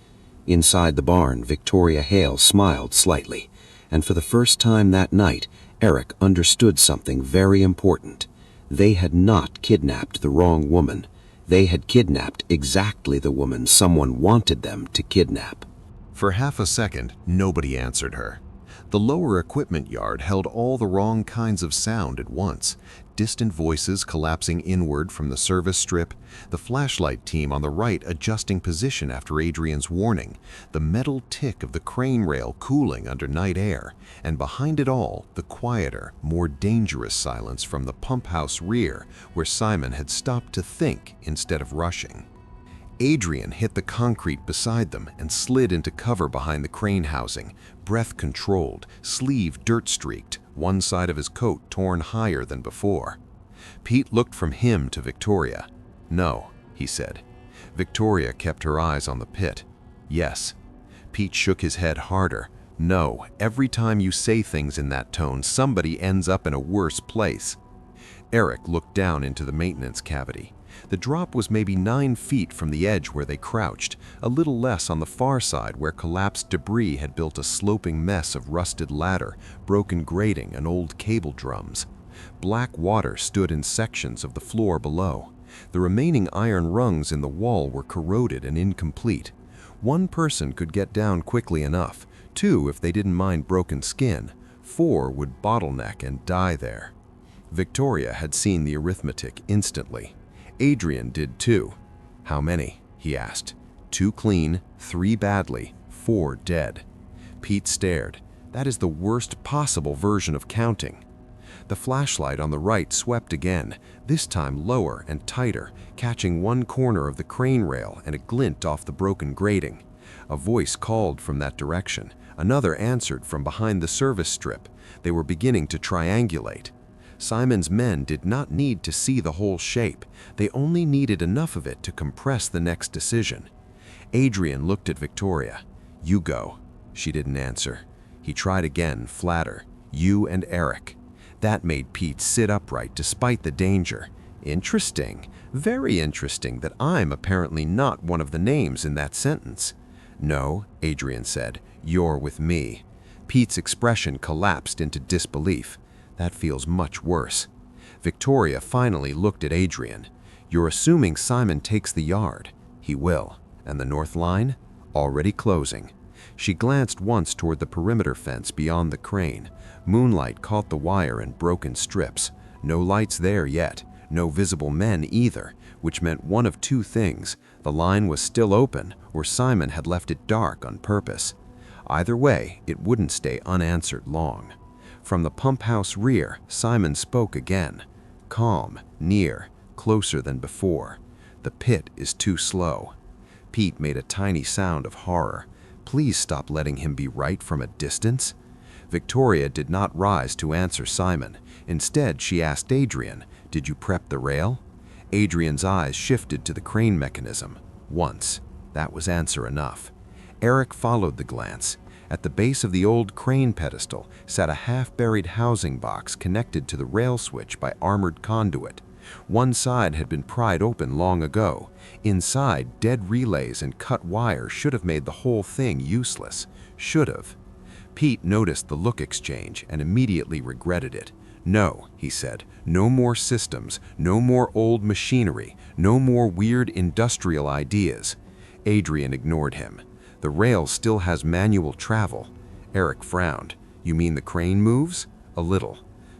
Inside the barn, Victoria Hale smiled slightly. And for the first time that night, Eric understood something very important. They had not kidnapped the wrong woman. They had kidnapped exactly the woman someone wanted them to kidnap. For half a second, nobody answered her. The lower equipment yard held all the wrong kinds of sound at once. Distant voices collapsing inward from the service strip, the flashlight team on the right adjusting position after Adrian's warning, the metal tick of the crane rail cooling under night air, and behind it all, the quieter, more dangerous silence from the pump house rear, where Simon had stopped to think instead of rushing. Adrian hit the concrete beside them and slid into cover behind the crane housing, breath controlled, sleeve dirt-streaked, one side of his coat torn higher than before. Pete looked from him to Victoria. "No," he said. Victoria kept her eyes on the pit. "Yes." Pete shook his head harder. "No, every time you say things in that tone, somebody ends up in a worse place." Eric looked down into the maintenance cavity. The drop was maybe 9 feet from the edge where they crouched, a little less on the far side where collapsed debris had built a sloping mess of rusted ladder, broken grating, and old cable drums. Black water stood in sections of the floor below. The remaining iron rungs in the wall were corroded and incomplete. One person could get down quickly enough, 2 if they didn't mind broken skin, 4 would bottleneck and die there. Victoria had seen the arithmetic instantly. Adrian did too. "How many?" he asked. 2 clean, 3 badly, 4 dead. Pete stared. That is the worst possible version of counting. The flashlight on the right swept again, this time lower and tighter, catching one corner of the crane rail and a glint off the broken grating. A voice called from that direction. Another answered from behind the service strip. They were beginning to triangulate. Simon's men did not need to see the whole shape. They only needed enough of it to compress the next decision. Adrian looked at Victoria. "You go." She didn't answer. He tried again, flatter. "You and Eric." That made Pete sit upright despite the danger. Interesting, very interesting that I'm apparently not one of the names in that sentence. "No," Adrian said, "you're with me." Pete's expression collapsed into disbelief. That feels much worse. Victoria finally looked at Adrian. "You're assuming Simon takes the yard." "He will." "And the north line?" "Already closing." She glanced once toward the perimeter fence beyond the crane. Moonlight caught the wire in broken strips. No lights there yet, no visible men either, which meant one of 2 things. The line was still open, or Simon had left it dark on purpose. Either way, it wouldn't stay unanswered long. From the pump house rear, Simon spoke again. Calm, near, closer than before. "The pit is too slow." Pete made a tiny sound of horror. Please stop letting him be right from a distance. Victoria did not rise to answer Simon. Instead, she asked Adrian, "Did you prep the rail?" Adrian's eyes shifted to the crane mechanism. "Once." That was answer enough. Eric followed the glance. At the base of the old crane pedestal sat a half-buried housing box connected to the rail switch by armored conduit. One side had been pried open long ago. Inside, dead relays and cut wire should have made the whole thing useless. Should have. Pete noticed the look exchange and immediately regretted it. "No," he said, "no more systems, no more old machinery, no more weird industrial ideas." Adrian ignored him. "The rail still has manual travel." Eric frowned. "You mean the crane moves?" "A little."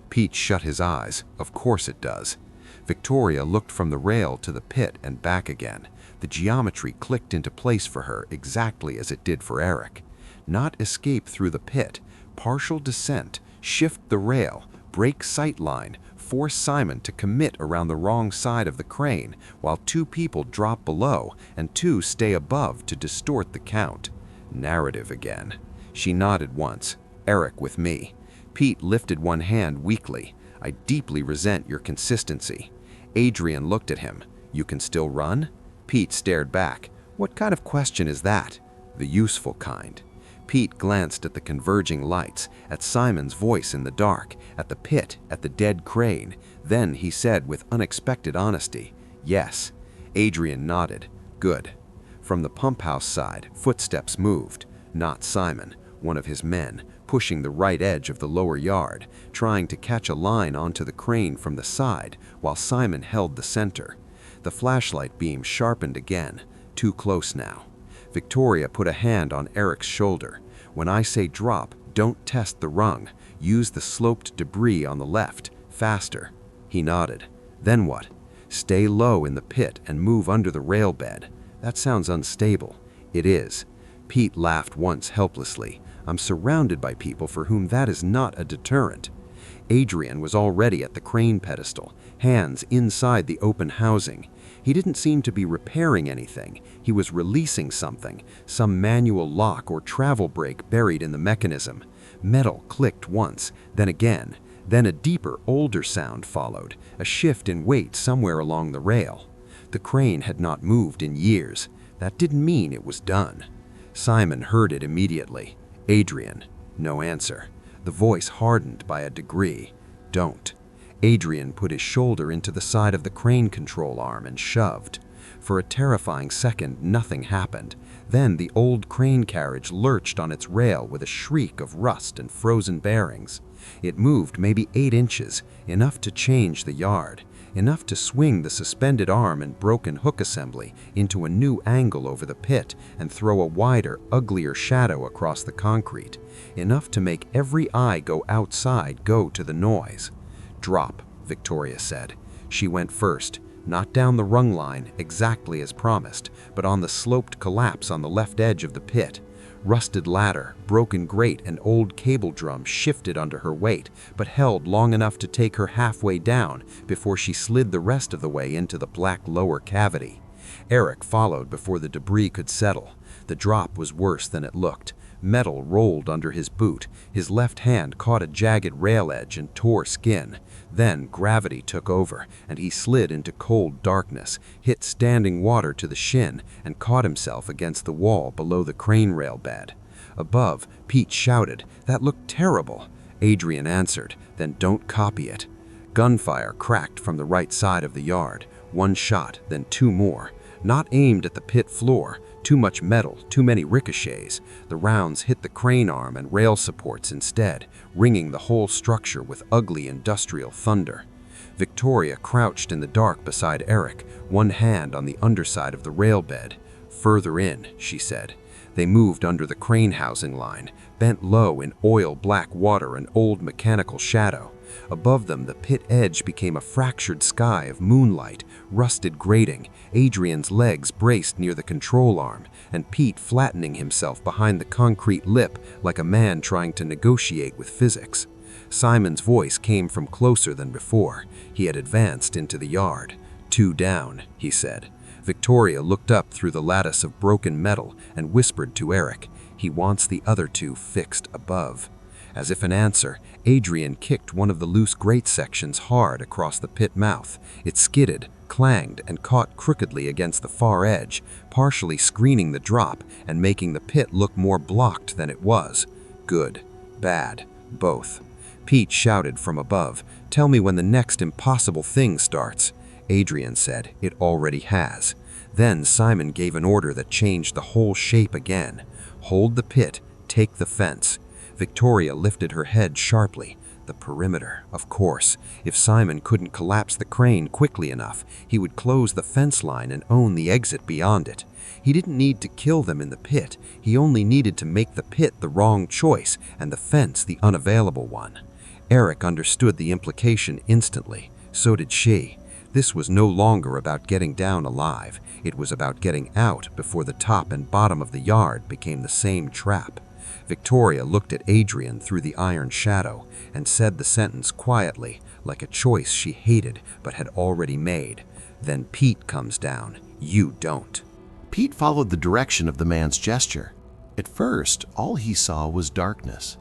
Pete shut his eyes. "Of course it does." Victoria looked from the rail to the pit and back again. The geometry clicked into place for her exactly as it did for Eric. Not escape through the pit, partial descent, shift the rail, break sight line, force Simon to commit around the wrong side of the crane, while 2 people drop below and 2 stay above to distort the count. Narrative again. She nodded once. "Eric with me." Pete lifted one hand weakly. "I deeply resent your consistency." Adrian looked at him. "You can still run?" Pete stared back. "What kind of question is that?" "The useful kind." Pete glanced at the converging lights, at Simon's voice in the dark, at the pit, at the dead crane. Then he said with unexpected honesty, "Yes." Adrian nodded. "Good." From the pump house side, footsteps moved. Not Simon, one of his men, pushing the right edge of the lower yard, trying to catch a line onto the crane from the side while Simon held the center. The flashlight beam sharpened again, too close now. Victoria put a hand on Eric's shoulder. When I say drop, don't test the rung. Use the sloped debris on the left. Faster. He nodded. Then what? Stay low in the pit and move under the rail bed. That sounds unstable. It is. Pete laughed once helplessly. I'm surrounded by people for whom that is not a deterrent. Adrian was already at the crane pedestal, hands inside the open housing. He didn't seem to be repairing anything. He was releasing something, some manual lock or travel brake buried in the mechanism. Metal clicked once, then again. Then a deeper, older sound followed, a shift in weight somewhere along the rail. The crane had not moved in years. That didn't mean it was done. Simon heard it immediately. Adrian. No answer. The voice hardened by a degree. Don't. Adrian put his shoulder into the side of the crane control arm and shoved. For a terrifying second, nothing happened. Then the old crane carriage lurched on its rail with a shriek of rust and frozen bearings. It moved maybe 8 inches, enough to change the yard, enough to swing the suspended arm and broken hook assembly into a new angle over the pit and throw a wider, uglier shadow across the concrete, enough to make every eye go outside go to the noise. Drop, Victoria said. She went first, not down the rung line exactly as promised, but on the sloped collapse on the left edge of the pit. Rusted ladder, broken grate, and old cable drum shifted under her weight, but held long enough to take her halfway down before she slid the rest of the way into the black lower cavity. Eric followed before the debris could settle. The drop was worse than it looked. Metal rolled under his boot. His left hand caught a jagged rail edge and tore skin. Then gravity took over, and he slid into cold darkness, hit standing water to the shin, and caught himself against the wall below the crane rail bed. Above, Pete shouted, "That looked terrible." Adrian answered, "Then don't copy it." Gunfire cracked from the right side of the yard. 1 shot, then 2 more. Not aimed at the pit floor. Too much metal, too many ricochets. The rounds hit the crane arm and rail supports instead, ringing the whole structure with ugly industrial thunder. Victoria crouched in the dark beside Eric, one hand on the underside of the rail bed. "Further in," she said. They moved under the crane housing line, bent low in oil-black water and old mechanical shadow. Above them, the pit edge became a fractured sky of moonlight, rusted grating, Adrian's legs braced near the control arm, and Pete flattening himself behind the concrete lip like a man trying to negotiate with physics. Simon's voice came from closer than before. He had advanced into the yard. 2 down, he said. Victoria looked up through the lattice of broken metal and whispered to Eric, "He wants the other 2 fixed above." As if in answer, Adrian kicked one of the loose grate sections hard across the pit mouth. It skidded, clanged, and caught crookedly against the far edge, partially screening the drop and making the pit look more blocked than it was. Good. Bad. Both. Pete shouted from above, "Tell me when the next impossible thing starts." Adrian said, "It already has." Then Simon gave an order that changed the whole shape again. "Hold the pit. Take the fence." Victoria lifted her head sharply. The perimeter, of course. If Simon couldn't collapse the crane quickly enough, he would close the fence line and own the exit beyond it. He didn't need to kill them in the pit. He only needed to make the pit the wrong choice and the fence the unavailable one. Eric understood the implication instantly. So did she. This was no longer about getting down alive. It was about getting out before the top and bottom of the yard became the same trap. Victoria looked at Adrian through the iron shadow and said the sentence quietly, like a choice she hated but had already made. "Then Pete comes down. You don't." Pete followed the direction of the man's gesture. At first, all he saw was darkness.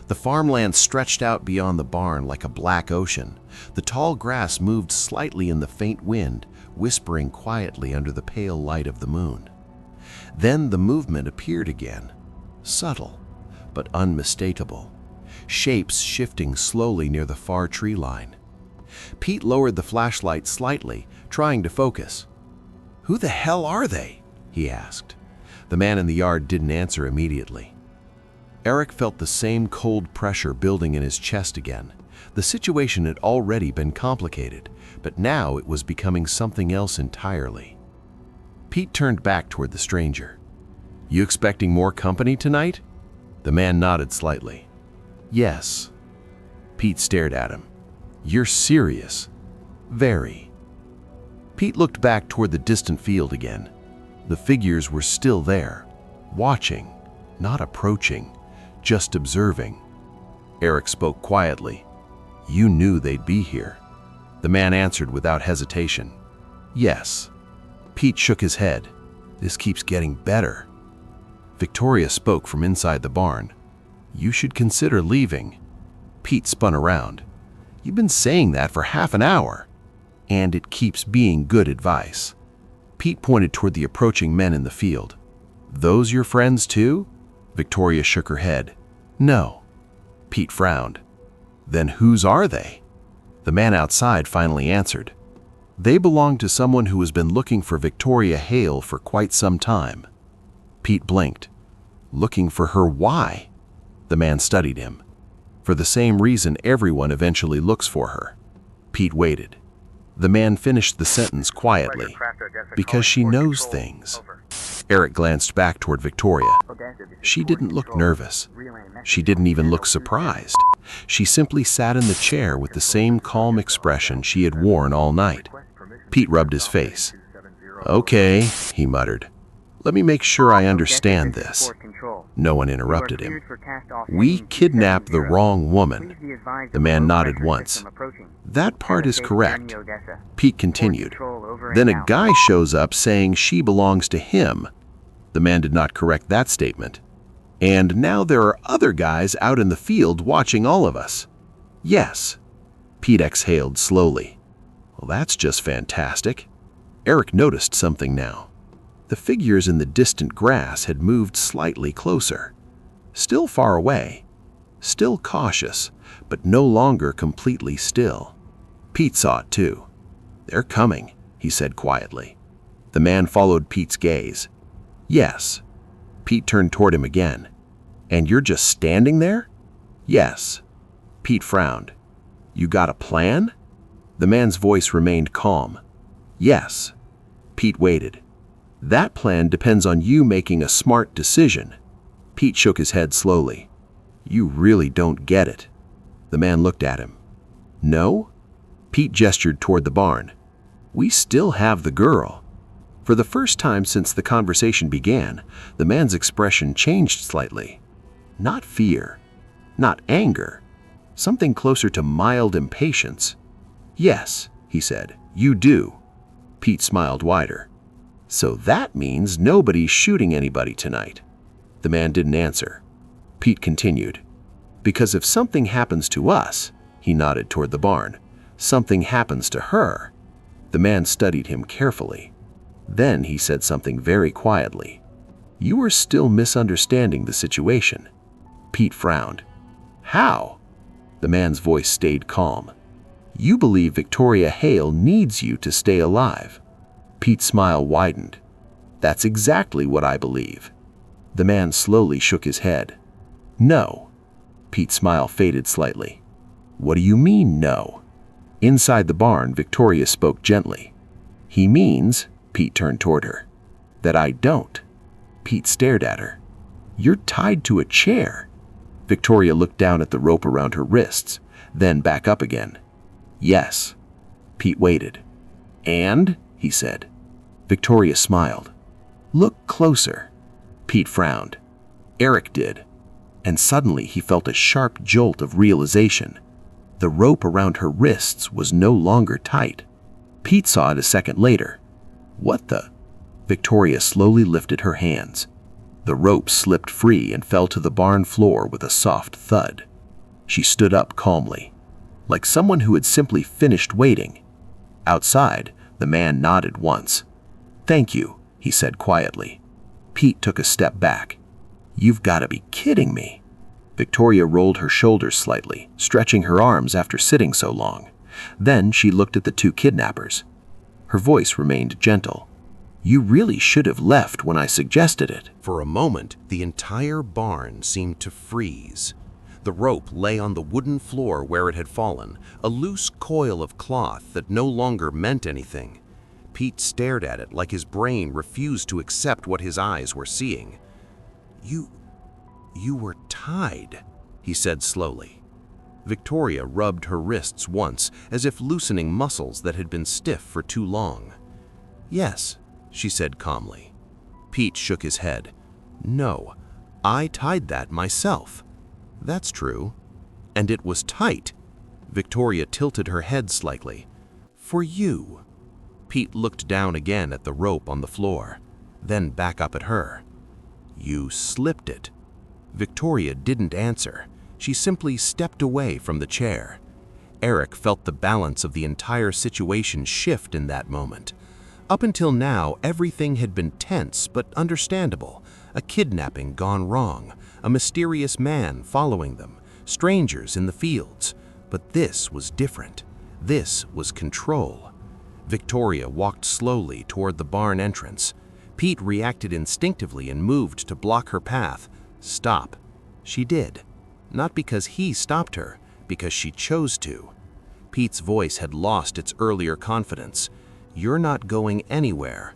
The farmland stretched out beyond the barn like a black ocean. The tall grass moved slightly in the faint wind, whispering quietly under the pale light of the moon. Then the movement appeared again, subtle but unmistakable, shapes shifting slowly near the far tree line. Pete lowered the flashlight slightly, trying to focus. "Who the hell are they?" he asked. The man in the yard didn't answer immediately. Eric felt the same cold pressure building in his chest again. The situation had already been complicated, but now it was becoming something else entirely. Pete turned back toward the stranger. "You expecting more company tonight?" The man nodded slightly. "Yes." Pete stared at him. "You're serious?" "Very." Pete looked back toward the distant field again. The figures were still there, watching, not approaching, just observing. Eric spoke quietly. "You knew they'd be here." The man answered without hesitation. "Yes." Pete shook his head. "This keeps getting better." Victoria spoke from inside the barn. "You should consider leaving." Pete spun around. "You've been saying that for half an hour." "And it keeps being good advice." Pete pointed toward the approaching men in the field. "Those your friends too?" Victoria shook her head. "No." Pete frowned. "Then whose are they?" The man outside finally answered. "They belong to someone who has been looking for Victoria Hale for quite some time." Pete blinked. "Looking for her why?" The man studied him. "For the same reason everyone eventually looks for her." Pete waited. The man finished the sentence quietly. "Because she knows things." Eric glanced back toward Victoria. She didn't look nervous. She didn't even look surprised. She simply sat in the chair with the same calm expression she had worn all night. Pete rubbed his face. "Okay," he muttered. "Let me make sure I understand this." No one interrupted him. "We kidnapped the wrong woman." The man nodded once. "That part is correct." Pete continued. "Then a guy shows up saying she belongs to him." The man did not correct that statement. "And now there are other guys out in the field watching all of us." "Yes." Pete exhaled slowly. "Well, that's just fantastic." Eric noticed something now. The figures in the distant grass had moved slightly closer. Still far away. Still cautious, but no longer completely still. Pete saw it too. "They're coming," he said quietly. The man followed Pete's gaze. "Yes." Pete turned toward him again. "And you're just standing there?" "Yes." Pete frowned. "You got a plan?" The man's voice remained calm. "Yes." Pete waited. "That plan depends on you making a smart decision." Pete shook his head slowly. "You really don't get it." The man looked at him. "No?" Pete gestured toward the barn. "We still have the girl." For the first time since the conversation began, the man's expression changed slightly. Not fear, not anger, something closer to mild impatience. "Yes," he said, "you do." Pete smiled wider. "So that means nobody's shooting anybody tonight." The man didn't answer. Pete continued. "Because if something happens to us," he nodded toward the barn, "something happens to her." The man studied him carefully. Then he said something very quietly. "You are still misunderstanding the situation." Pete frowned. "How?" The man's voice stayed calm. "You believe Victoria Hale needs you to stay alive." Pete's smile widened. "That's exactly what I believe." The man slowly shook his head. "No." Pete's smile faded slightly. "What do you mean, no?" Inside the barn, Victoria spoke gently. "He means," Pete turned toward her, "that I don't." Pete stared at her. "You're tied to a chair." Victoria looked down at the rope around her wrists, then back up again. "Yes." Pete waited. "And?" he said. Victoria smiled. "Look closer." Pete frowned. Eric did. And suddenly he felt a sharp jolt of realization. The rope around her wrists was no longer tight. Pete saw it a second later. "What the?" Victoria slowly lifted her hands. The rope slipped free and fell to the barn floor with a soft thud. She stood up calmly, like someone who had simply finished waiting. Outside, the man nodded once. "Thank you," he said quietly. Pete took a step back. "You've got to be kidding me." Victoria rolled her shoulders slightly, stretching her arms after sitting so long. Then she looked at the two kidnappers. Her voice remained gentle. You really should have left when I suggested it. For a moment, the entire barn seemed to freeze. The rope lay on the wooden floor where it had fallen, a loose coil of cloth that no longer meant anything. Pete stared at it like his brain refused to accept what his eyes were seeing. You were tied," he said slowly. Victoria rubbed her wrists once, as if loosening muscles that had been stiff for too long. "Yes," she said calmly. Pete shook his head. "No, I tied that myself." "That's true. And it was tight." Victoria tilted her head slightly. "For you." Pete looked down again at the rope on the floor, then back up at her. "You slipped it." Victoria didn't answer. She simply stepped away from the chair. Eric felt the balance of the entire situation shift in that moment. Up until now, everything had been tense but understandable. A kidnapping gone wrong, a mysterious man following them, strangers in the fields. But this was different. This was control. Victoria walked slowly toward the barn entrance. Pete reacted instinctively and moved to block her path. Stop. She did. Not because he stopped her, because she chose to. Pete's voice had lost its earlier confidence. "You're not going anywhere."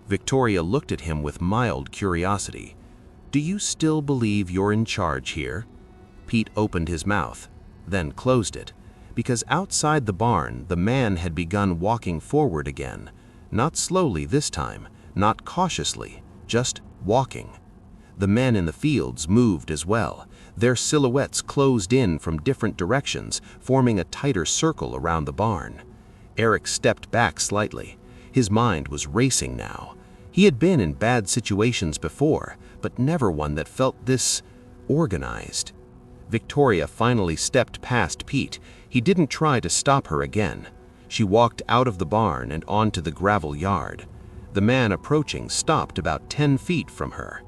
Victoria looked at him with mild curiosity. "Do you still believe you're in charge here?" Pete opened his mouth, then closed it, because outside the barn, the man had begun walking forward again. Not slowly this time, not cautiously, just walking. The men in the fields moved as well. Their silhouettes closed in from different directions, forming a tighter circle around the barn. Eric stepped back slightly. His mind was racing now. He had been in bad situations before, but never one that felt this organized. Victoria finally stepped past Pete. He didn't try to stop her again. She walked out of the barn and onto the gravel yard. The man approaching stopped about 10 feet from her.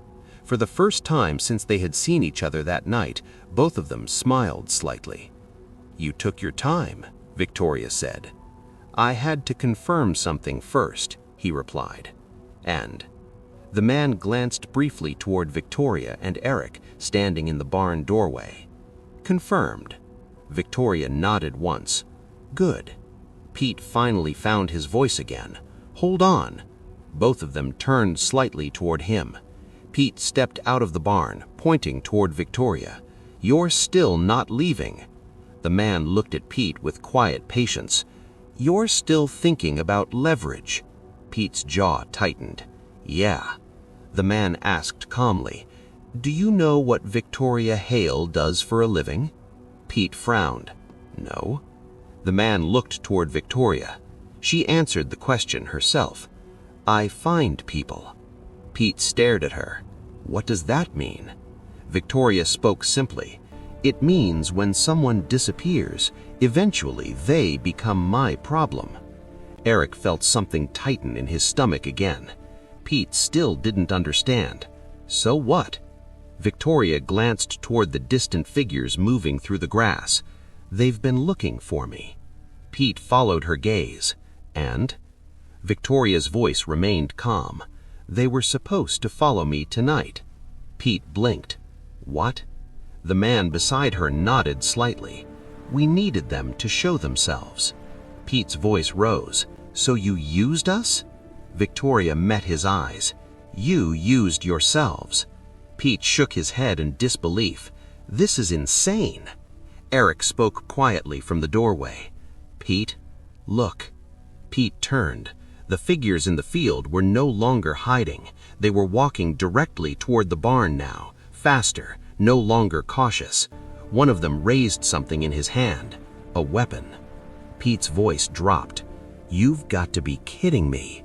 For the first time since they had seen each other that night, both of them smiled slightly. "You took your time," Victoria said. "I had to confirm something first," he replied. "And?" The man glanced briefly toward Victoria and Eric, standing in the barn doorway. "Confirmed." Victoria nodded once. "Good." Pete finally found his voice again. "Hold on." Both of them turned slightly toward him. Pete stepped out of the barn, pointing toward Victoria. "You're still not leaving." The man looked at Pete with quiet patience. "You're still thinking about leverage." Pete's jaw tightened. "Yeah." The man asked calmly, "Do you know what Victoria Hale does for a living?" Pete frowned. "No." The man looked toward Victoria. She answered the question herself. "I find people." Pete stared at her. "What does that mean?" Victoria spoke simply. "It means when someone disappears, eventually they become my problem." Eric felt something tighten in his stomach again. Pete still didn't understand. "So what?" Victoria glanced toward the distant figures moving through the grass. "They've been looking for me." Pete followed her gaze. "And?" Victoria's voice remained calm. "They were supposed to follow me tonight." Pete blinked. "What?" The man beside her nodded slightly. "We needed them to show themselves." Pete's voice rose. "So you used us?" Victoria met his eyes. "You used yourselves." Pete shook his head in disbelief. "This is insane." Eric spoke quietly from the doorway. "Pete, look." Pete turned. The figures in the field were no longer hiding. They were walking directly toward the barn now, faster, no longer cautious. One of them raised something in his hand, a weapon. Pete's voice dropped. "You've got to be kidding me."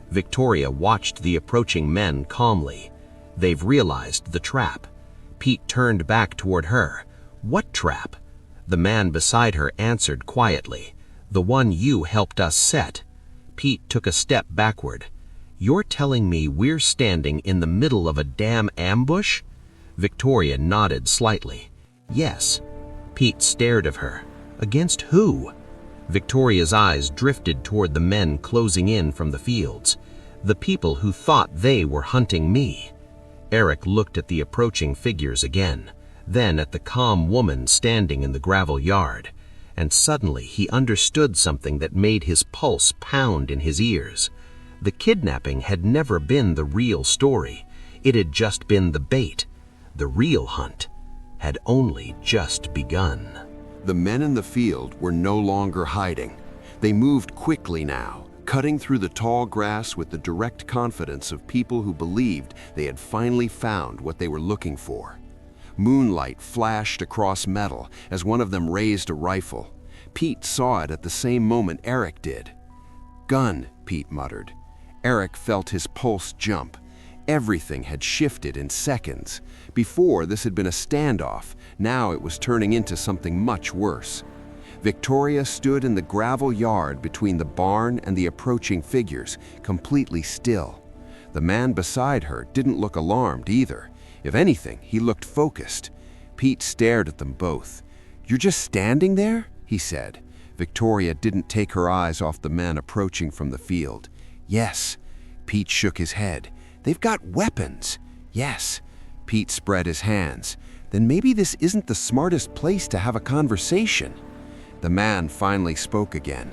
Victoria watched the approaching men calmly. "They've realized the trap." Pete turned back toward her. "What trap?" The man beside her answered quietly. "The one you helped us set." Pete took a step backward. "You're telling me we're standing in the middle of a damn ambush?" Victoria nodded slightly. "Yes." Pete stared at her. "Against who?" Victoria's eyes drifted toward the men closing in from the fields. The people who thought they were hunting me. Eric looked at the approaching figures again, then at the calm woman standing in the gravel yard, and suddenly he understood something that made his pulse pound in his ears. The kidnapping had never been the real story. It had just been the bait. The real hunt had only just begun. The men in the field were no longer hiding. They moved quickly now, cutting through the tall grass with the direct confidence of people who believed they had finally found what they were looking for. Moonlight flashed across metal as one of them raised a rifle. Pete saw it at the same moment Eric did. "Gun," Pete muttered. Eric felt his pulse jump. Everything had shifted in seconds. Before, this had been a standoff. Now it was turning into something much worse. Victoria stood in the gravel yard between the barn and the approaching figures, completely still. The man beside her didn't look alarmed either. If anything, he looked focused. Pete stared at them both. "You're just standing there?" he said. Victoria didn't take her eyes off the men approaching from the field. "Yes." Pete shook his head. "They've got weapons." "Yes." Pete spread his hands. "Then maybe this isn't the smartest place to have a conversation." The man finally spoke again.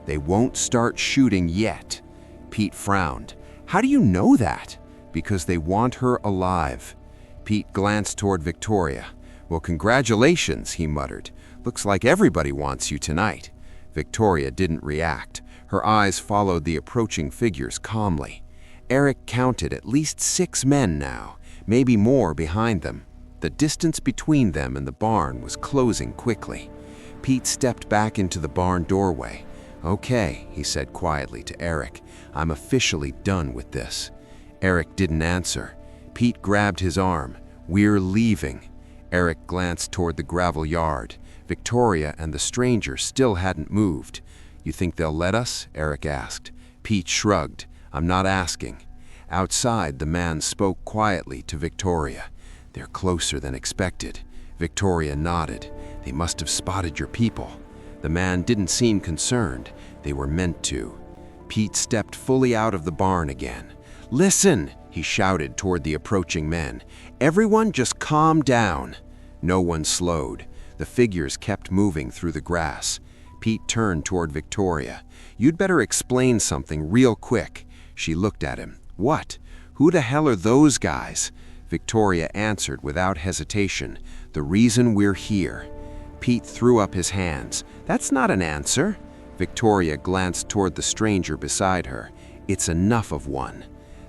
"They won't start shooting yet." Pete frowned. "How do you know that?" "Because they want her alive." Pete glanced toward Victoria. "Well, congratulations," he muttered. "Looks like everybody wants you tonight." Victoria didn't react. Her eyes followed the approaching figures calmly. Eric counted at least 6 men now, maybe more behind them. The distance between them and the barn was closing quickly. Pete stepped back into the barn doorway. "Okay," he said quietly to Eric. "I'm officially done with this." Eric didn't answer. Pete grabbed his arm. "We're leaving." Eric glanced toward the gravel yard. Victoria and the stranger still hadn't moved. "You think they'll let us?" Eric asked. Pete shrugged. "I'm not asking." Outside, the man spoke quietly to Victoria. "They're closer than expected." Victoria nodded. "They must have spotted your people." The man didn't seem concerned. They were meant to. Pete stepped fully out of the barn again. "Listen!" he shouted toward the approaching men. "Everyone just calm down." No one slowed. The figures kept moving through the grass. Pete turned toward Victoria. "You'd better explain something real quick." She looked at him. "What? Who the hell are those guys?" Victoria answered without hesitation. "The reason we're here." Pete threw up his hands. "That's not an answer." Victoria glanced toward the stranger beside her. "It's enough of one."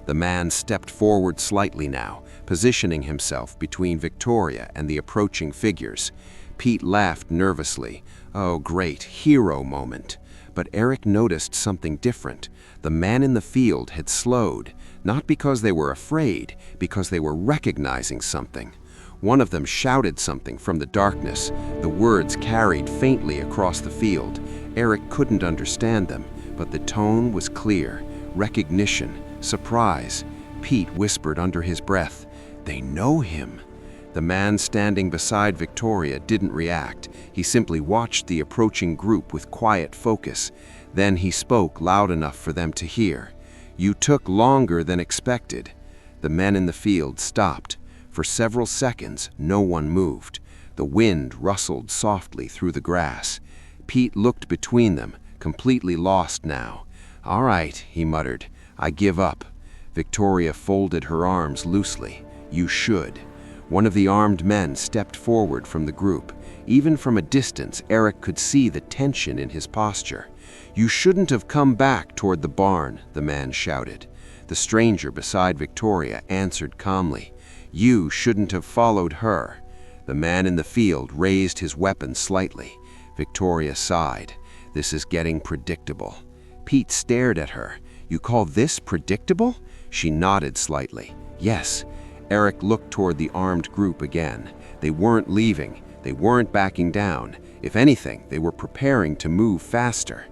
The man stepped forward slightly now, positioning himself between Victoria and the approaching figures. Pete laughed nervously. Oh, great, hero moment. But Eric noticed something different. The man in the field had slowed, not because they were afraid, because they were recognizing something. One of them shouted something from the darkness. The words carried faintly across the field. Eric couldn't understand them, but the tone was clear. Recognition, surprise. Pete whispered under his breath, "They know him." The man standing beside Victoria didn't react. He simply watched the approaching group with quiet focus. Then he spoke loud enough for them to hear. "You took longer than expected." The men in the field stopped. For several seconds, no one moved. The wind rustled softly through the grass. Pete looked between them, completely lost now. "All right," he muttered. "I give up." Victoria folded her arms loosely. "You should." One of the armed men stepped forward from the group. Even from a distance, Eric could see the tension in his posture. "You shouldn't have come back toward the barn," the man shouted. The stranger beside Victoria answered calmly, "You shouldn't have followed her." The man in the field raised his weapon slightly. Victoria sighed. "This is getting predictable." Pete stared at her. "You call this predictable?" She nodded slightly. "Yes." Eric looked toward the armed group again. They weren't leaving. They weren't backing down. If anything, they were preparing to move faster.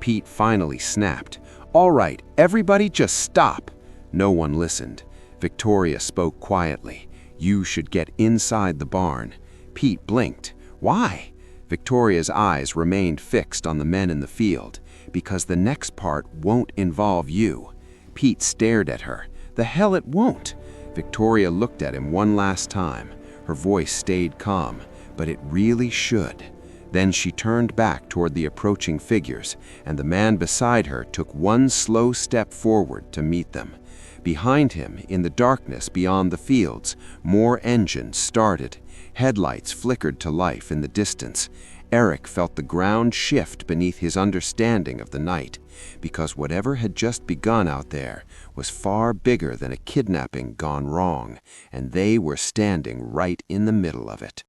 Pete finally snapped. "All right, everybody just stop." No one listened. Victoria spoke quietly. "You should get inside the barn." Pete blinked. "Why?" Victoria's eyes remained fixed on the men in the field. "Because the next part won't involve you." Pete stared at her. The hell it won't! Victoria looked at him one last time. Her voice stayed calm, but it really should. Then she turned back toward the approaching figures, and the man beside her took one slow step forward to meet them. Behind him, in the darkness beyond the fields, more engines started. Headlights flickered to life in the distance. Eric felt the ground shift beneath his understanding of the night, because whatever had just begun out there was far bigger than a kidnapping gone wrong, and they were standing right in the middle of it.